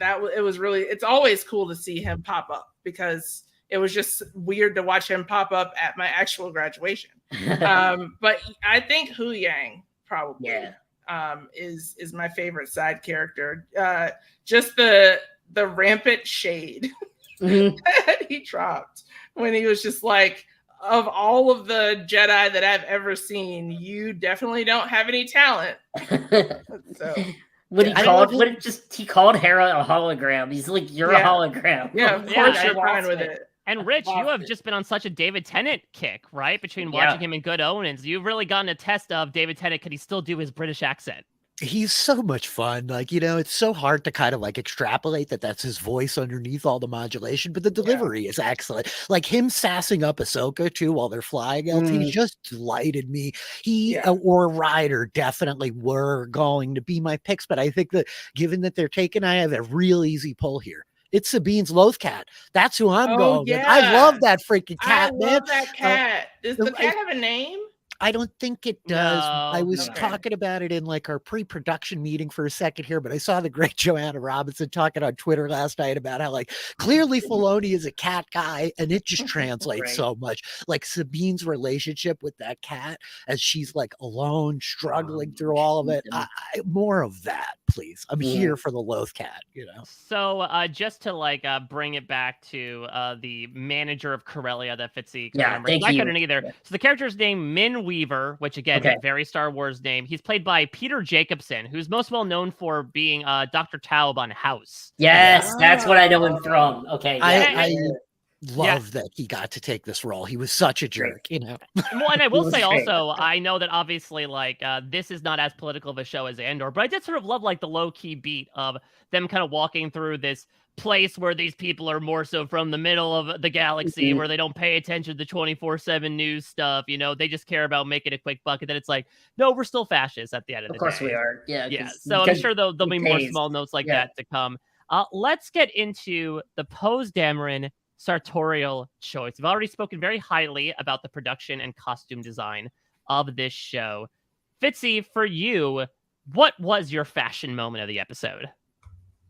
it was really, it's always cool to see him pop up because it was just weird to watch him pop up at my actual graduation. But I think Hu Yang probably is my favorite side character. Just the rampant shade that he dropped when he was just like, of all of the Jedi that I've ever seen, you definitely don't have any talent. So he called Hera a hologram. He's like, you're a hologram. Yeah, of course you're fine with it. And Rich, you have just been on such a David Tennant kick, right? Between watching him in Good Omens, you've really gotten a test of David Tennant. Could he still do his British accent? He's so much fun. Like, you know, it's so hard to kind of like extrapolate that that's his voice underneath all the modulation, but the delivery is excellent. Like him sassing up Ahsoka too while they're flying out, he just delighted me. He or Ryder definitely were going to be my picks, but I think that given that they're taken, I have a real easy pull here. It's Sabine's Lothcat. That's who I'm going with. I love that freaking cat, I love that cat. Does the cat have a name? I don't think it does. I No. was Okay. talking about it in like our pre-production meeting for a second here, but I saw the great Joanna Robinson talking on Twitter last night about how like clearly Filoni is a cat guy, and it just translates Right. so much. Like Sabine's relationship with that cat as she's like alone, struggling through all of it. More of that, please. I'm here for the Loth cat, you know. So just to like bring it back to the manager of Corellia that Fitzy couldn't remember. thank I you. couldn't either. Yeah. So the character's name Min Weaver, which again, Okay. very Star Wars name. He's played by Peter Jacobson, who's most well known for being Dr. Taub on House. Yes, that's what I know him from. Okay, I love that he got to take this role. He was such a jerk, you know. Well, and I will say great. also, I know that obviously, like, this is not as political of a show as Andor, but I did sort of love, like, the low-key beat of them kind of walking through this place where these people are more so from the middle of the galaxy, where they don't pay attention to the 24/7 news stuff, you know, they just care about making a quick buck, and then it's like, no, we're still fascists at the end of the day. Of course we are. Yeah. Yeah, so I'm sure there'll be more small notes like that to come. Let's get into the Poe Dameron sartorial choice. We've already spoken very highly about the production and costume design of this show. Fitzy, for you, what was your fashion moment of the episode?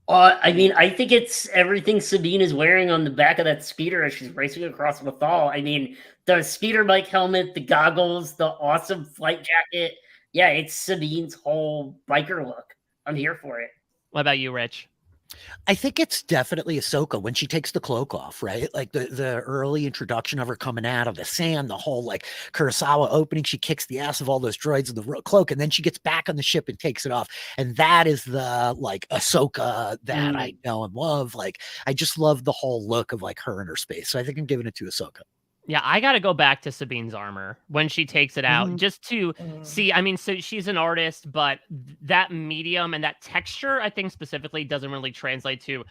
I mean, I think it's everything Sabine is wearing on the back of that speeder as she's racing across Lothal. I mean, the speeder bike helmet, the goggles, the awesome flight jacket. Yeah, it's Sabine's whole biker look. I'm here for it. What about you, Rich? I think it's definitely Ahsoka when she takes the cloak off, right? Like the early introduction of her coming out of the sand, the whole like Kurosawa opening, she kicks the ass of all those droids in the cloak, and then she gets back on the ship and takes it off. And that is the like Ahsoka that I know and love. Like I just love the whole look of like her in her space. So I think I'm giving it to Ahsoka. Yeah, I got to go back to Sabine's armor when she takes it out just to see. I mean, so she's an artist, but that medium and that texture, I think specifically doesn't really translate to,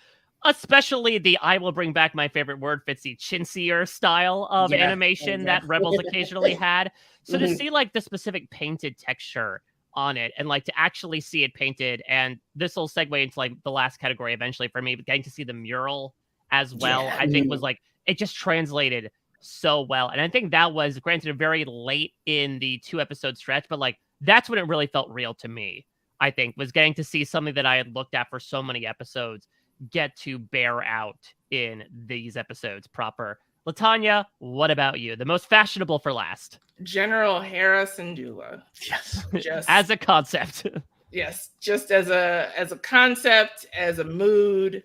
especially the I will bring back my favorite word, Fitzy, chintzier style of animation that Rebels occasionally had. So to see like the specific painted texture on it and like to actually see it painted, and this will segue into like the last category eventually for me, but getting to see the mural as well, I think was like, it just translated so well. And I think that was granted very late in the 2-episode stretch, but like that's when it really felt real to me. I think was getting to see something that I had looked at for so many episodes get to bear out in these episodes proper. LaTonya, what about you? The most fashionable for last. General Hera Syndulla. Yes. Just as a concept. Yes, just as a concept, as a mood,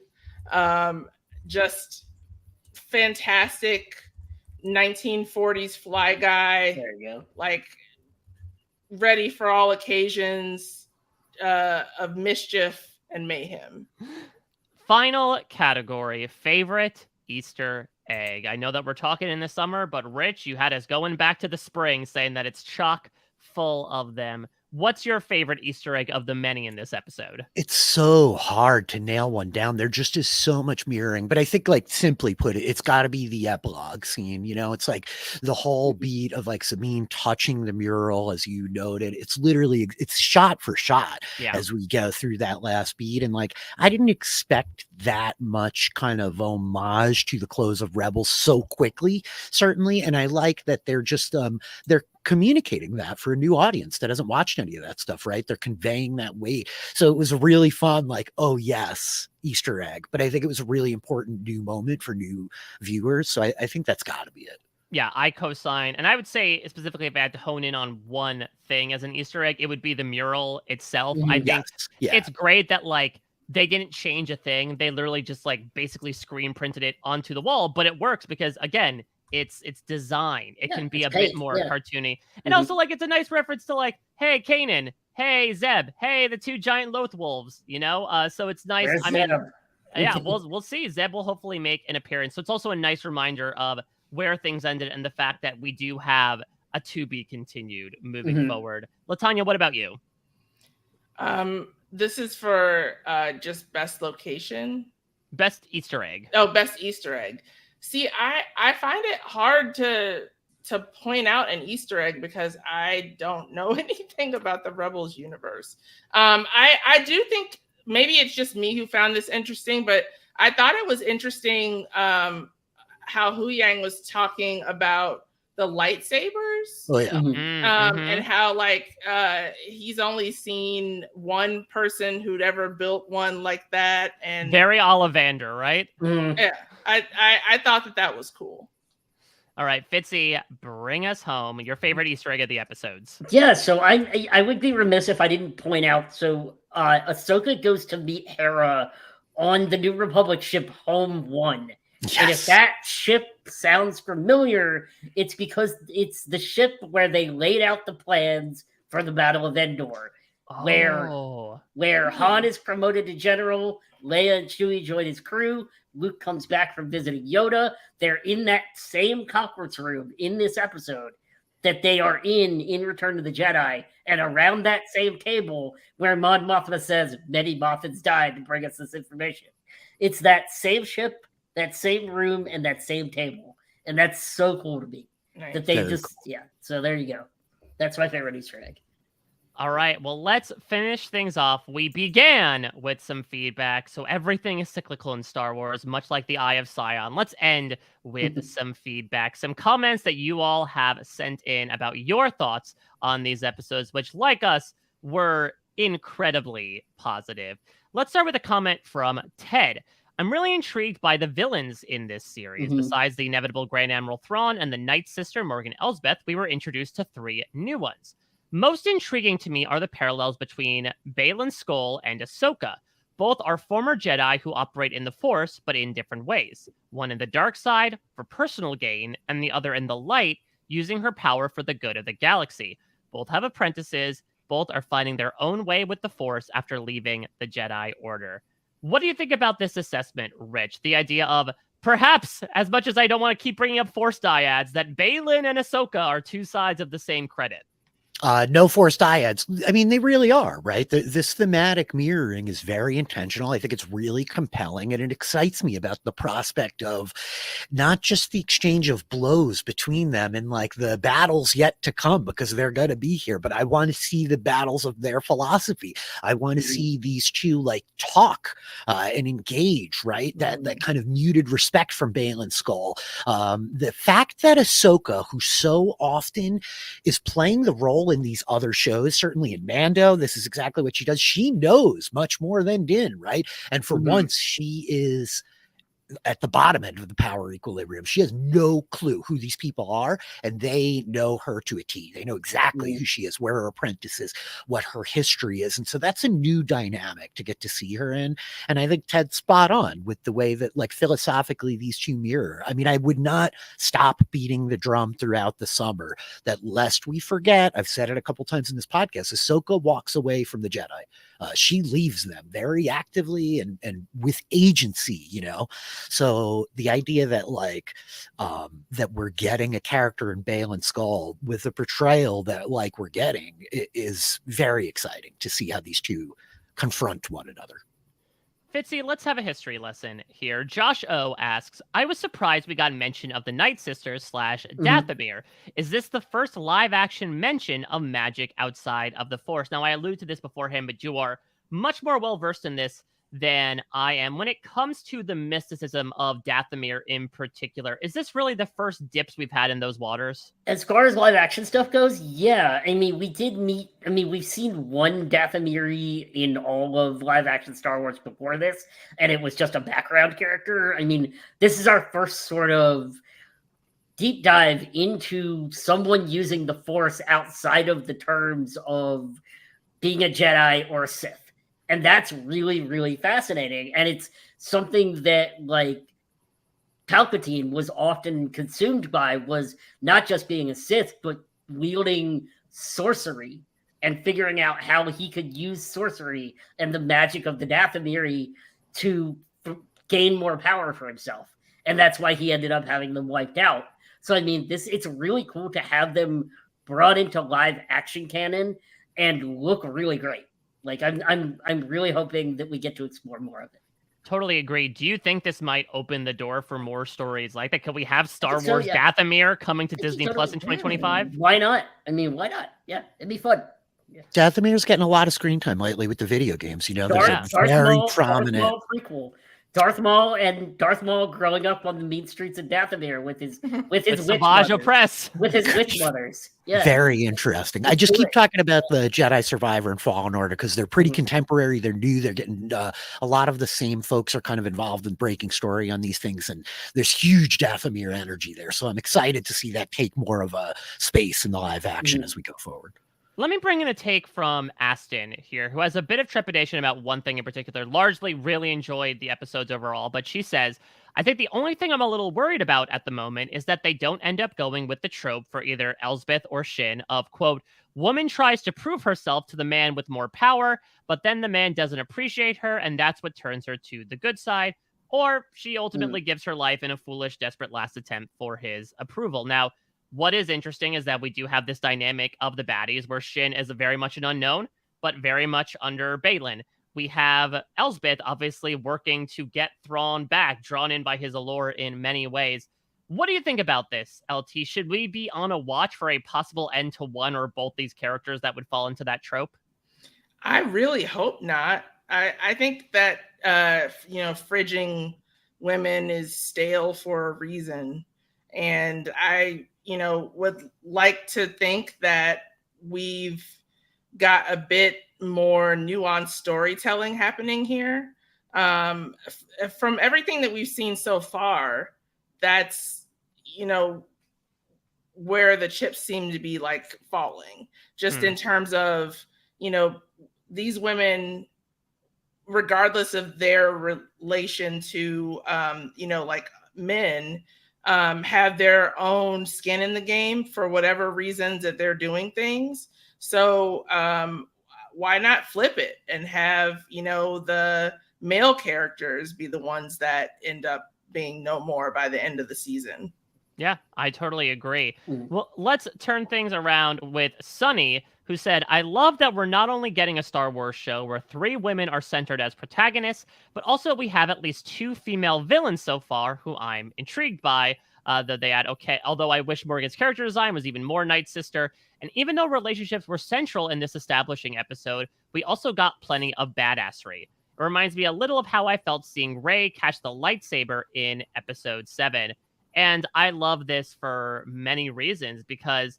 just fantastic 1940s fly guy. There you go. Like ready for all occasions of mischief and mayhem. Final category, favorite Easter egg. I know that we're talking in the summer, but Rich, you had us going back to the spring saying that it's chock full of them. What's your favorite Easter egg of the many in this episode? It's so hard to nail one down. There just is so much mirroring. But I think, like, simply put it, it's got to be the epilogue scene. You know, it's like the whole beat of like Sabine touching the mural, as you noted. It's literally, it's shot for shot as we go through that last beat. And like, I didn't expect that much kind of homage to the close of Rebels so quickly, certainly. And I like that they're just, they're communicating that for a new audience that hasn't watched any of that stuff, right? They're conveying that weight. So it was a really fun, like, oh yes, Easter egg. But I think it was a really important new moment for new viewers. So I think that's got to be it. Yeah, I co-sign. And I would say specifically if I had to hone in on one thing as an Easter egg, it would be the mural itself. I think it's great that like they didn't change a thing. They literally just like basically screen printed it onto the wall, but it works because again, it's design. It can be a bit more cartoony. And also like it's a nice reference to like, hey, Kanan, hey, Zeb, hey, the two giant Loth wolves, you know? So it's nice. Where's I mean, Zeb? yeah, we'll see. Zeb will hopefully make an appearance. So it's also a nice reminder of where things ended and the fact that we do have a to be continued moving forward. LaTonya, what about you? This is for just best location. Best Easter egg. Oh, best Easter egg. See, I find it hard to point out an Easter egg because I don't know anything about the Rebels universe. I do think maybe it's just me who found this interesting, but I thought it was interesting how Hu Yang was talking about the lightsabers. Oh yeah. And how like he's only seen one person who'd ever built one like that, and very Ollivander, right? Yeah, I thought that was cool. All right, Fitzy, bring us home. Your favorite Easter egg of the episodes. Yeah, so I would be remiss if I didn't point out. So Ahsoka goes to meet Hera on the New Republic ship Home 1. Yes. And if that ship sounds familiar, it's because it's the ship where they laid out the plans for the Battle of Endor, where Han is promoted to general, Leia and Chewie join his crew, Luke comes back from visiting Yoda. They're in that same conference room in this episode that they are in Return to the Jedi, and around that same table where Mon Mothma says, many Mothans died to bring us this information. It's that same ship, that same room, and that same table. And that's so cool to me. Nice. That they so there you go. That's my favorite Easter egg. All right, well, let's finish things off. We began with some feedback, so everything is cyclical in Star Wars, much like the Eye of Sion. Let's end with some feedback, some comments that you all have sent in about your thoughts on these episodes, which, like us, were incredibly positive. Let's start with a comment from Ted. I'm really intrigued by the villains in this series. Besides the inevitable Grand Admiral Thrawn and the Night Sister, Morgan Elsbeth, we were introduced to 3 new ones. Most intriguing to me are the parallels between Baylan Skoll and Ahsoka. Both are former Jedi who operate in the Force, but in different ways. One in the dark side, for personal gain, and the other in the light, using her power for the good of the galaxy. Both have apprentices. Both are finding their own way with the Force after leaving the Jedi Order. What do you think about this assessment, Rich? The idea of, perhaps, as much as I don't want to keep bringing up Force dyads, that Baylan and Ahsoka are 2 sides of the same credit. No Force dyads. I mean, they really are, right? This thematic mirroring is very intentional. I think it's really compelling, and it excites me about the prospect of not just the exchange of blows between them and like the battles yet to come, because they're going to be here, but I want to see the battles of their philosophy. I want to see these 2 like talk and engage, right? That kind of muted respect from Baylan Skoll. The fact that Ahsoka, who so often is playing the role in these other shows, certainly in Mando, this is exactly what she does. She knows much more than Din, right? And for once, she is at the bottom end of the power equilibrium. She has no clue who these people are, and they know her to a T. They know exactly who she is, where her apprentice is, what her history is. And so that's a new dynamic to get to see her in. And I think Ted's spot on with the way that, like, philosophically these 2 mirror. I mean, I would not stop beating the drum throughout the summer that, lest we forget, I've said it a couple times in this podcast, Ahsoka walks away from the Jedi. She leaves them very actively and with agency, you know? So the idea that like that we're getting a character in Baylan Skoll with the portrayal that like we're getting is very exciting to see how these 2 confront one another. Fitzy, let's have a history lesson here. Josh O asks, I was surprised we got mention of the Night Sisters / Dathomir. Is this the first live action mention of magic outside of the Force? Now, I alluded to this beforehand, but you are much more well-versed in this than I am. When it comes to the mysticism of Dathomir in particular, is this really the first dips we've had in those waters? As far as live action stuff goes, yeah. I mean, we've seen one Dathomir in all of live action Star Wars before this, and it was just a background character. I mean, this is our first sort of deep dive into someone using the Force outside of the terms of being a Jedi or a Sith. And that's really, really fascinating. And it's something that, like, Palpatine was often consumed by, was not just being a Sith, but wielding sorcery and figuring out how he could use sorcery and the magic of the Dathomiri to gain more power for himself. And that's why he ended up having them wiped out. So, I mean, it's really cool to have them brought into live action canon and look really great. Like, I'm really hoping that we get to explore more of it. Totally agree. Do you think this might open the door for more stories like that? Could we have Star Wars Dathomir coming to Disney Plus in 2025? Why not? I mean, why not? Yeah, it'd be fun. Yeah. Dathomir's getting a lot of screen time lately with the video games. You know, there's a Darth very Maul, prominent Darth Maul prequel Darth Maul growing up on the mean streets of Dathomir with his witch Savage mothers. Opress. With his witch mothers. Yeah. Very interesting. I just keep talking about the Jedi Survivor and Fallen Order because they're pretty contemporary. They're new. They're getting a lot of the same folks are kind of involved in breaking story on these things, and there's huge Dathomir energy there. So I'm excited to see that take more of a space in the live action as we go forward. Let me bring in a take from Aston here, who has a bit of trepidation about one thing in particular. Largely really enjoyed the episodes overall, but she says, I think the only thing I'm a little worried about at the moment is that they don't end up going with the trope for either Elsbeth or Shin of, quote, woman tries to prove herself to the man with more power, but then the man doesn't appreciate her, and that's what turns her to the good side, or she ultimately gives her life in a foolish, desperate last attempt for his approval. Now, what is interesting is that we do have this dynamic of the baddies where Shin is very much an unknown, but very much under Balin. We have Elsbeth obviously working to get Thrawn back, drawn in by his allure in many ways. What do you think about this, LT? Should we be on a watch for a possible end to one or both these characters that would fall into that trope? I really hope not. I think that, fridging women is stale for a reason. And I would like to think that we've got a bit more nuanced storytelling happening here. From everything that we've seen so far, that's, where the chips seem to be like falling, just in terms of, these women, regardless of their relation to, men, have their own skin in the game for whatever reasons that they're doing things. So why not flip it and have, the male characters be the ones that end up being no more by the end of the season? Yeah, I totally agree. Well, let's turn things around with Sunny, who said, I love that we're not only getting a Star Wars show where 3 women are centered as protagonists, but also we have at least 2 female villains so far who I'm intrigued by. That they had, although I wish Morgan's character design was even more Night Sister. And even though relationships were central in this establishing episode, we also got plenty of badassery. It reminds me a little of how I felt seeing Rey catch the lightsaber in episode 7. And I love this for many reasons because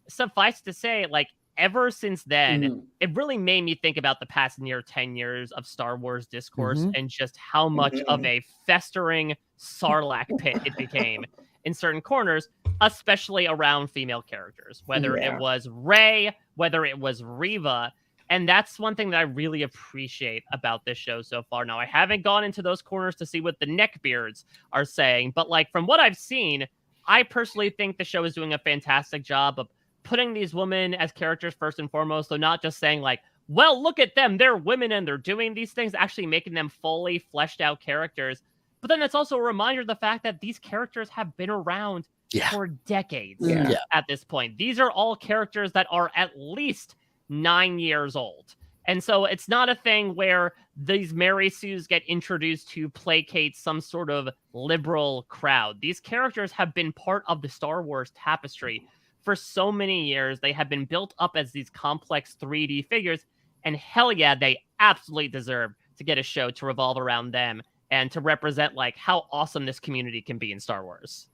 suffice to say, like, ever since then, it really made me think about the past near 10 years of Star Wars discourse and just how much of a festering Sarlacc pit it became in certain corners, especially around female characters, whether it was Rey, whether it was Reva. And that's one thing that I really appreciate about this show so far. Now, I haven't gone into those corners to see what the neckbeards are saying, but like from what I've seen, I personally think the show is doing a fantastic job of putting these women as characters first and foremost, so not just saying like, well, look at them, they're women and they're doing these things, actually making them fully fleshed out characters. But then it's also a reminder of the fact that these characters have been around for decades at this point. These are all characters that are at least 9 years old. And so it's not a thing where these Mary Sues get introduced to placate some sort of liberal crowd. These characters have been part of the Star Wars tapestry for so many years. They have been built up as these complex 3D figures, and hell yeah, they absolutely deserve to get a show to revolve around them and to represent like how awesome this community can be in Star Wars.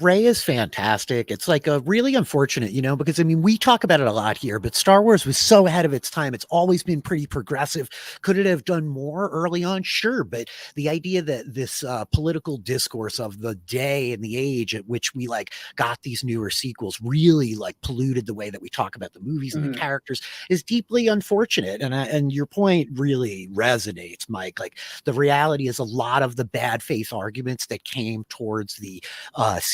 Rey is fantastic. It's like a really unfortunate, because I mean, we talk about it a lot here, but Star Wars was so ahead of its time. It's always been pretty progressive. Could it have done more early on? Sure. But the idea that this political discourse of the day and the age at which we like got these newer sequels really like polluted the way that we talk about the movies and the characters is deeply unfortunate. And your point really resonates, Mike. Like the reality is a lot of the bad faith arguments that came towards the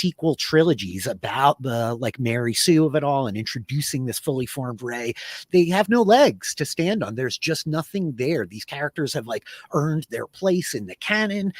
sequel trilogies about the like Mary Sue of it all and introducing this fully formed Rey, they have no legs to stand on. There's just nothing there. These characters have like earned their place in the canon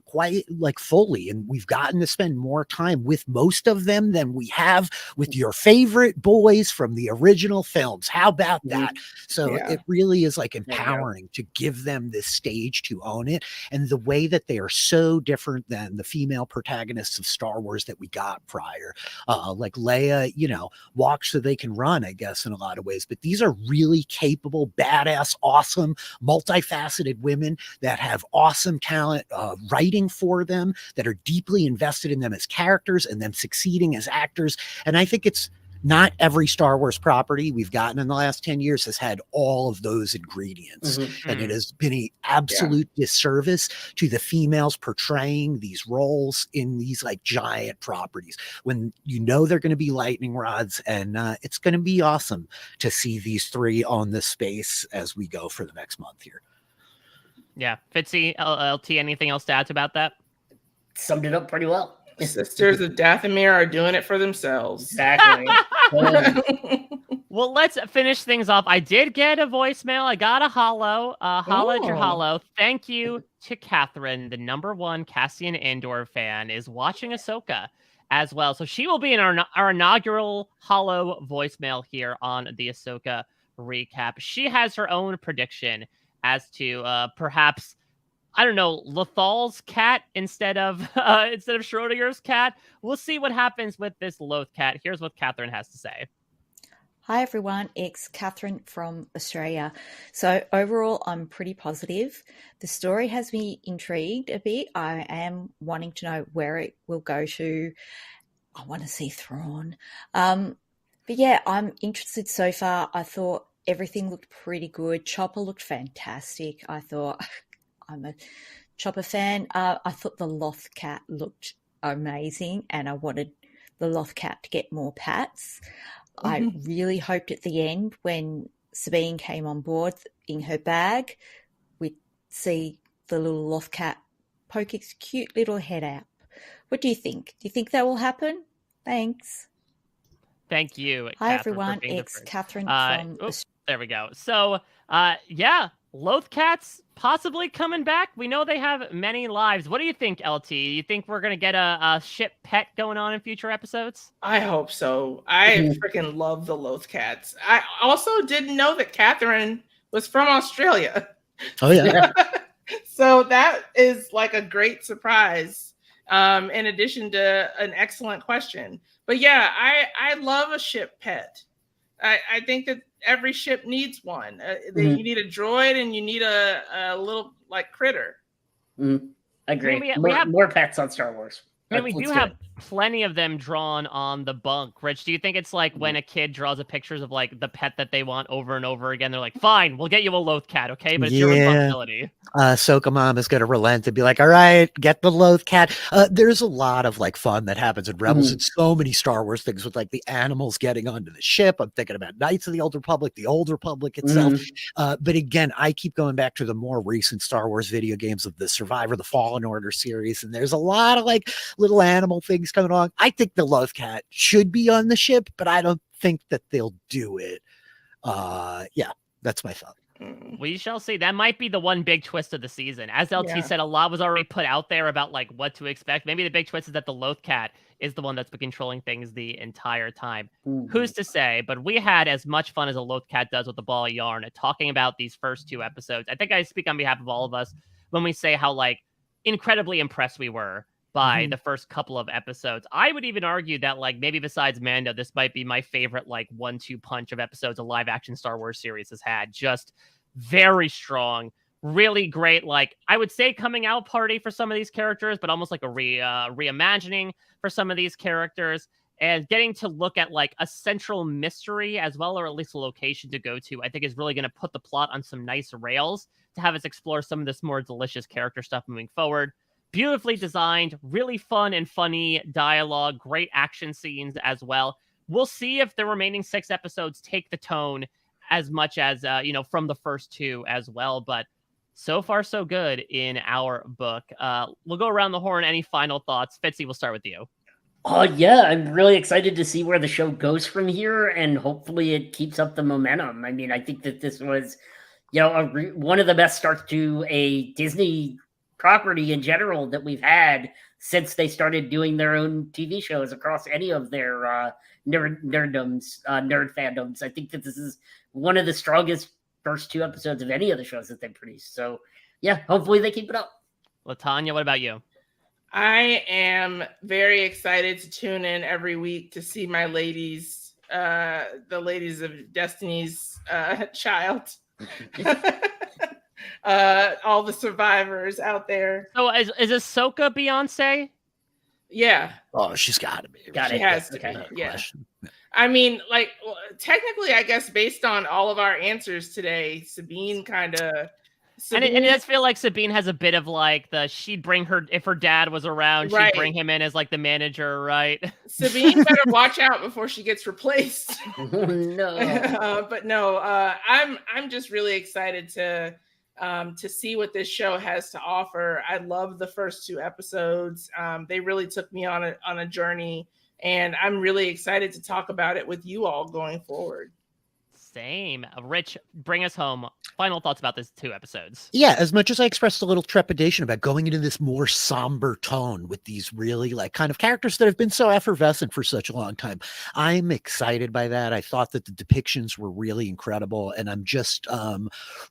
quite like fully, and we've gotten to spend more time with most of them than we have with your favorite boys from the original films. How about that? So it really is like empowering to give them this stage to own it, and the way that they are so different than the female protagonists of Star Wars Wars that we got prior. Like Leia, you know, walk so they can run, I guess, in a lot of ways. But these are really capable, badass, awesome, multifaceted women that have awesome talent writing for them, that are deeply invested in them as characters and them succeeding as actors. And I think it's not every Star Wars property we've gotten in the last 10 years has had all of those ingredients. And it has been an absolute disservice to the females portraying these roles in these like giant properties when you know they're going to be lightning rods. And it's going to be awesome to see these three on this space as we go for the next month here. Yeah. Fitzy, LT, anything else to add about that? Summed it up pretty well. Sisters of Dathomir are doing it for themselves. Exactly. Well, let's finish things off. I did get a voicemail. I got a hollow. Holla at your hollow. Thank you to Catherine, the #1 Cassian Andor fan, is watching Ahsoka as well. So she will be in our inaugural hollow voicemail here on the Ahsoka recap. She has her own prediction as to perhaps, I don't know, Lethal's cat instead of Schrodinger's cat. We'll see what happens with this Loth cat. Here's what Catherine has to say. Hi everyone, it's Catherine from Australia. So overall, I'm pretty positive. The story has me intrigued a bit. I am wanting to know where it will go to. I want to see Thrawn. But yeah, I'm interested so far. I thought everything looked pretty good. Chopper looked fantastic. I thought... I'm a Chopper fan. I thought the Loth cat looked amazing, and I wanted the Loth cat to get more pats. I really hoped at the end when Sabine came on board in her bag, we'd see the little Loth cat poke its cute little head out. What do you think? Do you think that will happen? Thanks. Thank you, Hi Catherine, everyone, it's Catherine from there we go. So, yeah, Loth cats possibly coming back. We know they have many lives. What do you think, LT? You think we're going to get a ship pet going on in future episodes? I hope so. I freaking love the Loth cats. I also didn't know that Catherine was from Australia. Oh, yeah. So that is like a great surprise, in addition to an excellent question. But yeah, I love a ship pet. I think that every ship needs one. You need a droid and you need a little like critter. Agree. We have more pets on Star Wars. I mean, we do have plenty of them drawn on the bunk. Rich, do you think it's like when a kid draws a pictures of like the pet that they want over and over again? They're like, fine, we'll get you a Loth cat, okay? But it's your responsibility. Ahsoka Mom is going to relent and be like, all right, get the Loth cat. There's a lot of like fun that happens in Rebels and so many Star Wars things with like the animals getting onto the ship. I'm thinking about Knights of the Old Republic itself. But again, I keep going back to the more recent Star Wars video games of the Survivor, the Fallen Order series. And there's a lot of like little animal things coming along. I think the Loth cat should be on the ship, but I don't think that they'll do it. Yeah, that's my thought. We shall see. That might be the one big twist of the season. As LT said, a lot was already put out there about like what to expect. Maybe the big twist is that the Loth cat is the one that's been controlling things the entire time. Who's to say? But we had as much fun as a Loth cat does with the ball of yarn at talking about these first 2 episodes. I think I speak on behalf of all of us when we say how like incredibly impressed we were by the first couple of episodes. I would even argue that like maybe besides Mando, this might be my favorite like 1-2 punch of episodes a live action Star Wars series has had. Just very strong, really great, like I would say coming out party for some of these characters, but almost like a reimagining for some of these characters, and getting to look at like a central mystery as well, or at least a location to go to, I think is really going to put the plot on some nice rails to have us explore some of this more delicious character stuff moving forward. Beautifully designed, really fun and funny dialogue, great action scenes as well. We'll see if the remaining 6 episodes take the tone as much as, from the first 2 as well. But so far, so good in our book. We'll go around the horn. Any final thoughts? Fitzy, we'll start with you. Yeah, I'm really excited to see where the show goes from here, and hopefully it keeps up the momentum. I mean, I think that this was, one of the best starts to a Disney property in general that we've had since they started doing their own TV shows across any of their nerd fandoms. I think that this is one of the strongest first 2 episodes of any of the shows that they produced. So yeah, hopefully they keep it up. LaTonya, what about you? I am very excited to tune in every week to see my ladies, the ladies of Destiny's Child. All the survivors out there. So is Ahsoka Beyonce? Yeah. Oh, she's got to be. Got She it. has to Okay. be. Yeah. Question. I mean, like, well, technically, I guess based on all of our answers today, Sabine kind of. And it does feel like Sabine has a bit of like she'd bring her, if her dad was around, Right. she'd bring him in as like the manager, right? Sabine better watch out before she gets replaced. Oh, no. But no, I'm just really excited to see what this show has to offer. I love the first 2 episodes. They really took me on a journey, and I'm really excited to talk about it with you all going forward. Same. Rich, bring us home. Final thoughts about these 2 episodes. Yeah, as much as I expressed a little trepidation about going into this more somber tone with these really like kind of characters that have been so effervescent for such a long time, I'm excited by that. I thought that the depictions were really incredible, and I'm just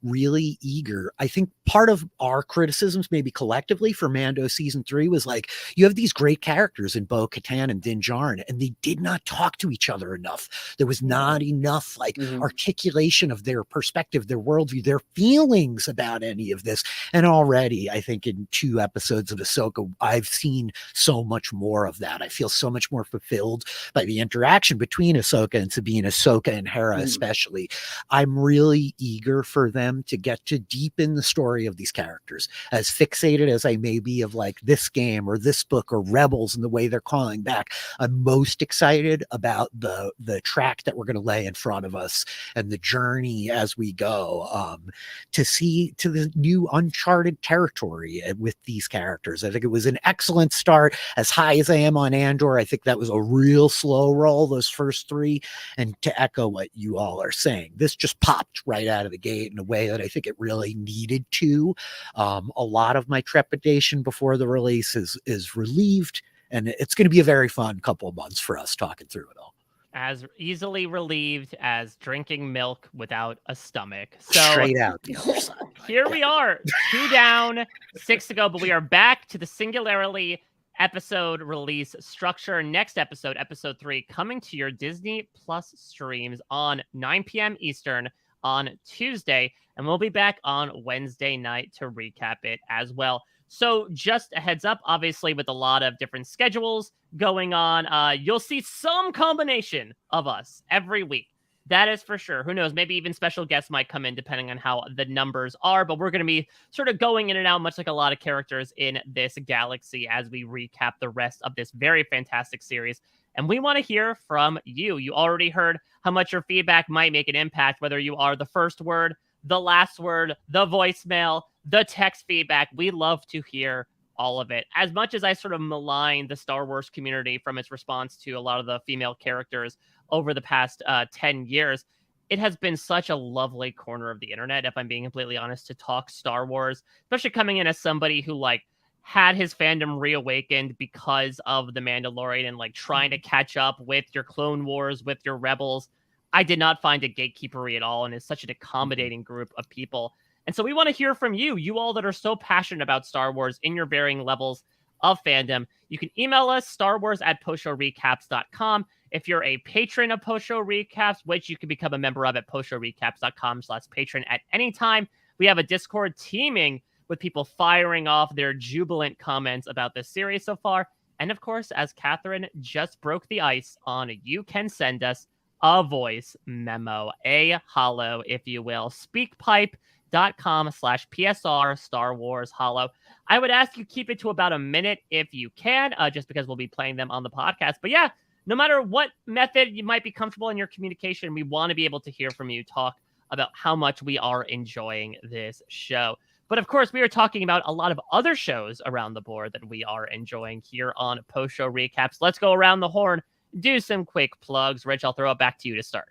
really eager. I think part of our criticisms, maybe collectively, for Mando season 3 was like, you have these great characters in Bo-Katan and Din Djarin, and they did not talk to each other enough. There was not enough like articulation of their perspective, their worldview, their feelings about any of this. And already, I think in 2 episodes of Ahsoka, I've seen so much more of that. I feel so much more fulfilled by the interaction between Ahsoka and Sabine, Ahsoka and Hera especially. I'm really eager for them to get to deepen the story of these characters. As fixated as I may be of like this game or this book or Rebels and the way they're calling back, I'm most excited about the track that we're going to lay in front of us and the journey as we go, to see to the new uncharted territory with these characters. I think it was an excellent start. As high as I am on Andor, I think that was a real slow roll, those first 3. And to echo what you all are saying, this just popped right out of the gate in a way that I think it really needed to. A lot of my trepidation before the release is relieved, and it's going to be a very fun couple of months for us talking through it all. As easily relieved as drinking milk without a stomach. So straight out the other side. Here we are, 2 down, 6 to go, but we are back to the singularly episode release structure. Next episode, episode 3, coming to your Disney Plus streams on 9 p.m. Eastern on Tuesday, and we'll be back on Wednesday night to recap it as well. So just a heads up, obviously with a lot of different schedules going on, you'll see some combination of us every week. That is for sure. Who knows? Maybe even special guests might come in depending on how the numbers are, but we're going to be sort of going in and out, much like a lot of characters in this galaxy as we recap the rest of this very fantastic series. And we want to hear from you. You already heard how much your feedback might make an impact, whether you are the first word, the last word, the voicemail, the text feedback. We love to hear all of it. As much as I sort of malign the Star Wars community from its response to a lot of the female characters over the past 10 years, it has been such a lovely corner of the internet, if I'm being completely honest, to talk Star Wars, especially coming in as somebody who like had his fandom reawakened because of The Mandalorian and like trying to catch up with your Clone Wars, with your Rebels. I did not find it gatekeepery at all, and it's such an accommodating group of people. And so we want to hear from you, you all that are so passionate about Star Wars in your varying levels of fandom. You can email us, starwars@postshowrecaps.com. If you're a patron of Post Show Recaps, which you can become a member of at postshowrecaps.com/patron at any time, we have a Discord teeming with people firing off their jubilant comments about this series so far. And of course, as Catherine just broke the ice on, you can send us a voice memo, a hollow, if you will, speakpipe.com/PSR Star Wars Hollow. I would ask you keep it to about a minute if you can, just because we'll be playing them on the podcast. But yeah, no matter what method you might be comfortable in your communication, we want to be able to hear from you, talk about how much we are enjoying this show. But of course, we are talking about a lot of other shows around the board that we are enjoying here on Post Show Recaps. Let's go around the horn, do some quick plugs. Rich, I'll throw it back to you to start.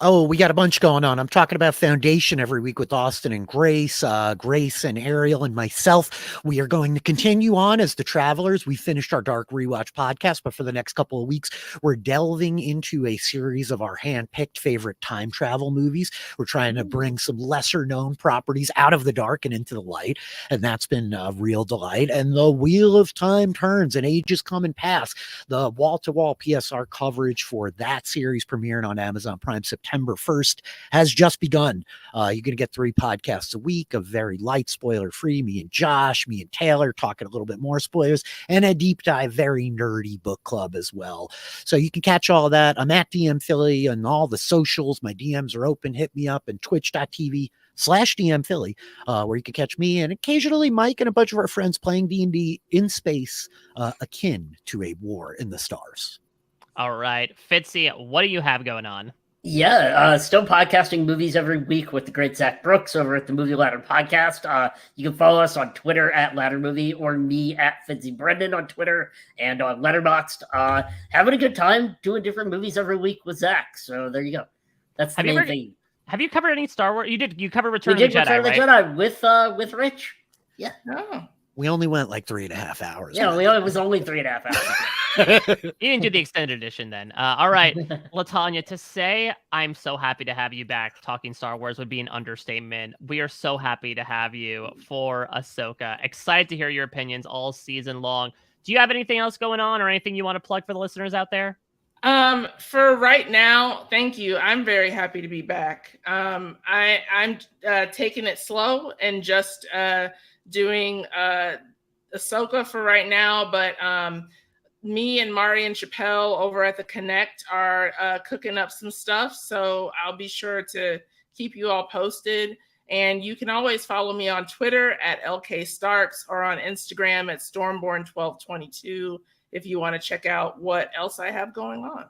Oh, we got a bunch going on. I'm talking about Foundation every week with Austin and Grace, Grace and Ariel and myself. We are going to continue on as the Travelers. We finished our Dark Rewatch podcast, but for the next couple of weeks, we're delving into a series of our hand-picked favorite time travel movies. We're trying to bring some lesser-known properties out of the dark and into the light, and that's been a real delight. And the Wheel of Time turns, and ages come and pass. The wall-to-wall PSR coverage for that series premiering on Amazon Prime September 1st has just begun. You're going to get 3 podcasts a week of very light, spoiler-free. Me and Josh, me and Taylor talking a little bit more spoilers, and a deep dive, very nerdy book club as well. So you can catch all of that. I'm at DM Philly on all the socials. My DMs are open. Hit me up and twitch.tv/DM Philly, where you can catch me and occasionally Mike and a bunch of our friends playing D&D in space, akin to a war in the stars. All right, Fitzy, what do you have going on? Yeah, still podcasting movies every week with the great Zach Brooks over at the Movie Ladder Podcast. You can follow us on Twitter at Ladder Movie or me at Fitzy Brendan on Twitter and on Letterboxd. Having a good time doing different movies every week with Zach. So there you go. That's the main thing. Have you covered any Star Wars? You covered Return of the Jedi, Return of the Jedi with Rich. Yeah. Oh. We only went like 3.5 hours. Yeah, it was only 3.5 hours. You didn't do the extended edition then. All right, LaTonya, to say I'm so happy to have you back talking Star Wars would be an understatement. We are so happy to have you for Ahsoka. Excited to hear your opinions all season long. Do you have anything else going on or anything you want to plug for the listeners out there? For right now, thank you. I'm very happy to be back. I'm taking it slow and just doing Ahsoka for right now, but me and Mari and Chappelle over at the Connect are cooking up some stuff, so I'll be sure to keep you all posted. And you can always follow me on Twitter at LK Starks or on Instagram at Stormborn1222 if you want to check out what else I have going on.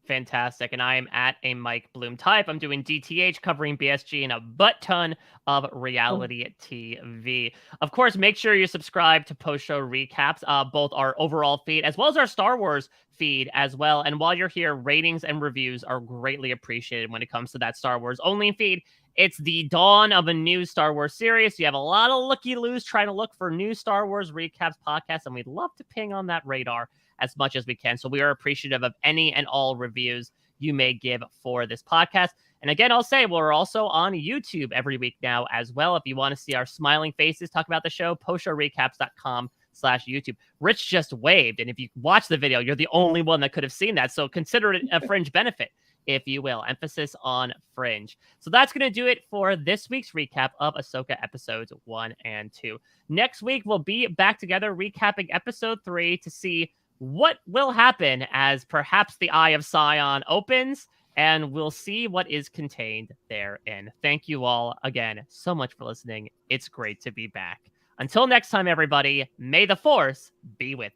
Fantastic. And I am at a Mike Bloom type. I'm doing DTH, covering BSG and a butt ton of reality TV. Of course, make sure you subscribe to post-show recaps, both our overall feed as well as our Star Wars feed as well. And while you're here, ratings and reviews are greatly appreciated when it comes to that Star Wars only feed. It's the dawn of a new Star Wars series. You have a lot of looky-loos trying to look for new Star Wars recaps podcasts, and we'd love to ping on that radar as much as we can. So we are appreciative of any and all reviews you may give for this podcast. And again, I'll say we're also on YouTube every week now as well. If you want to see our smiling faces, talk about the show, postshowrecaps.com/YouTube. Rich just waved. And if you watch the video, you're the only one that could have seen that. So consider it a fringe benefit, if you will. Emphasis on fringe. So that's going to do it for this week's recap of Ahsoka episodes 1 and 2. Next week, we'll be back together recapping episode 3 to see what will happen as perhaps the Eye of Sion opens, and we'll see what is contained therein. Thank you all again so much for listening. It's great to be back. Until next time, everybody, may the Force be with you.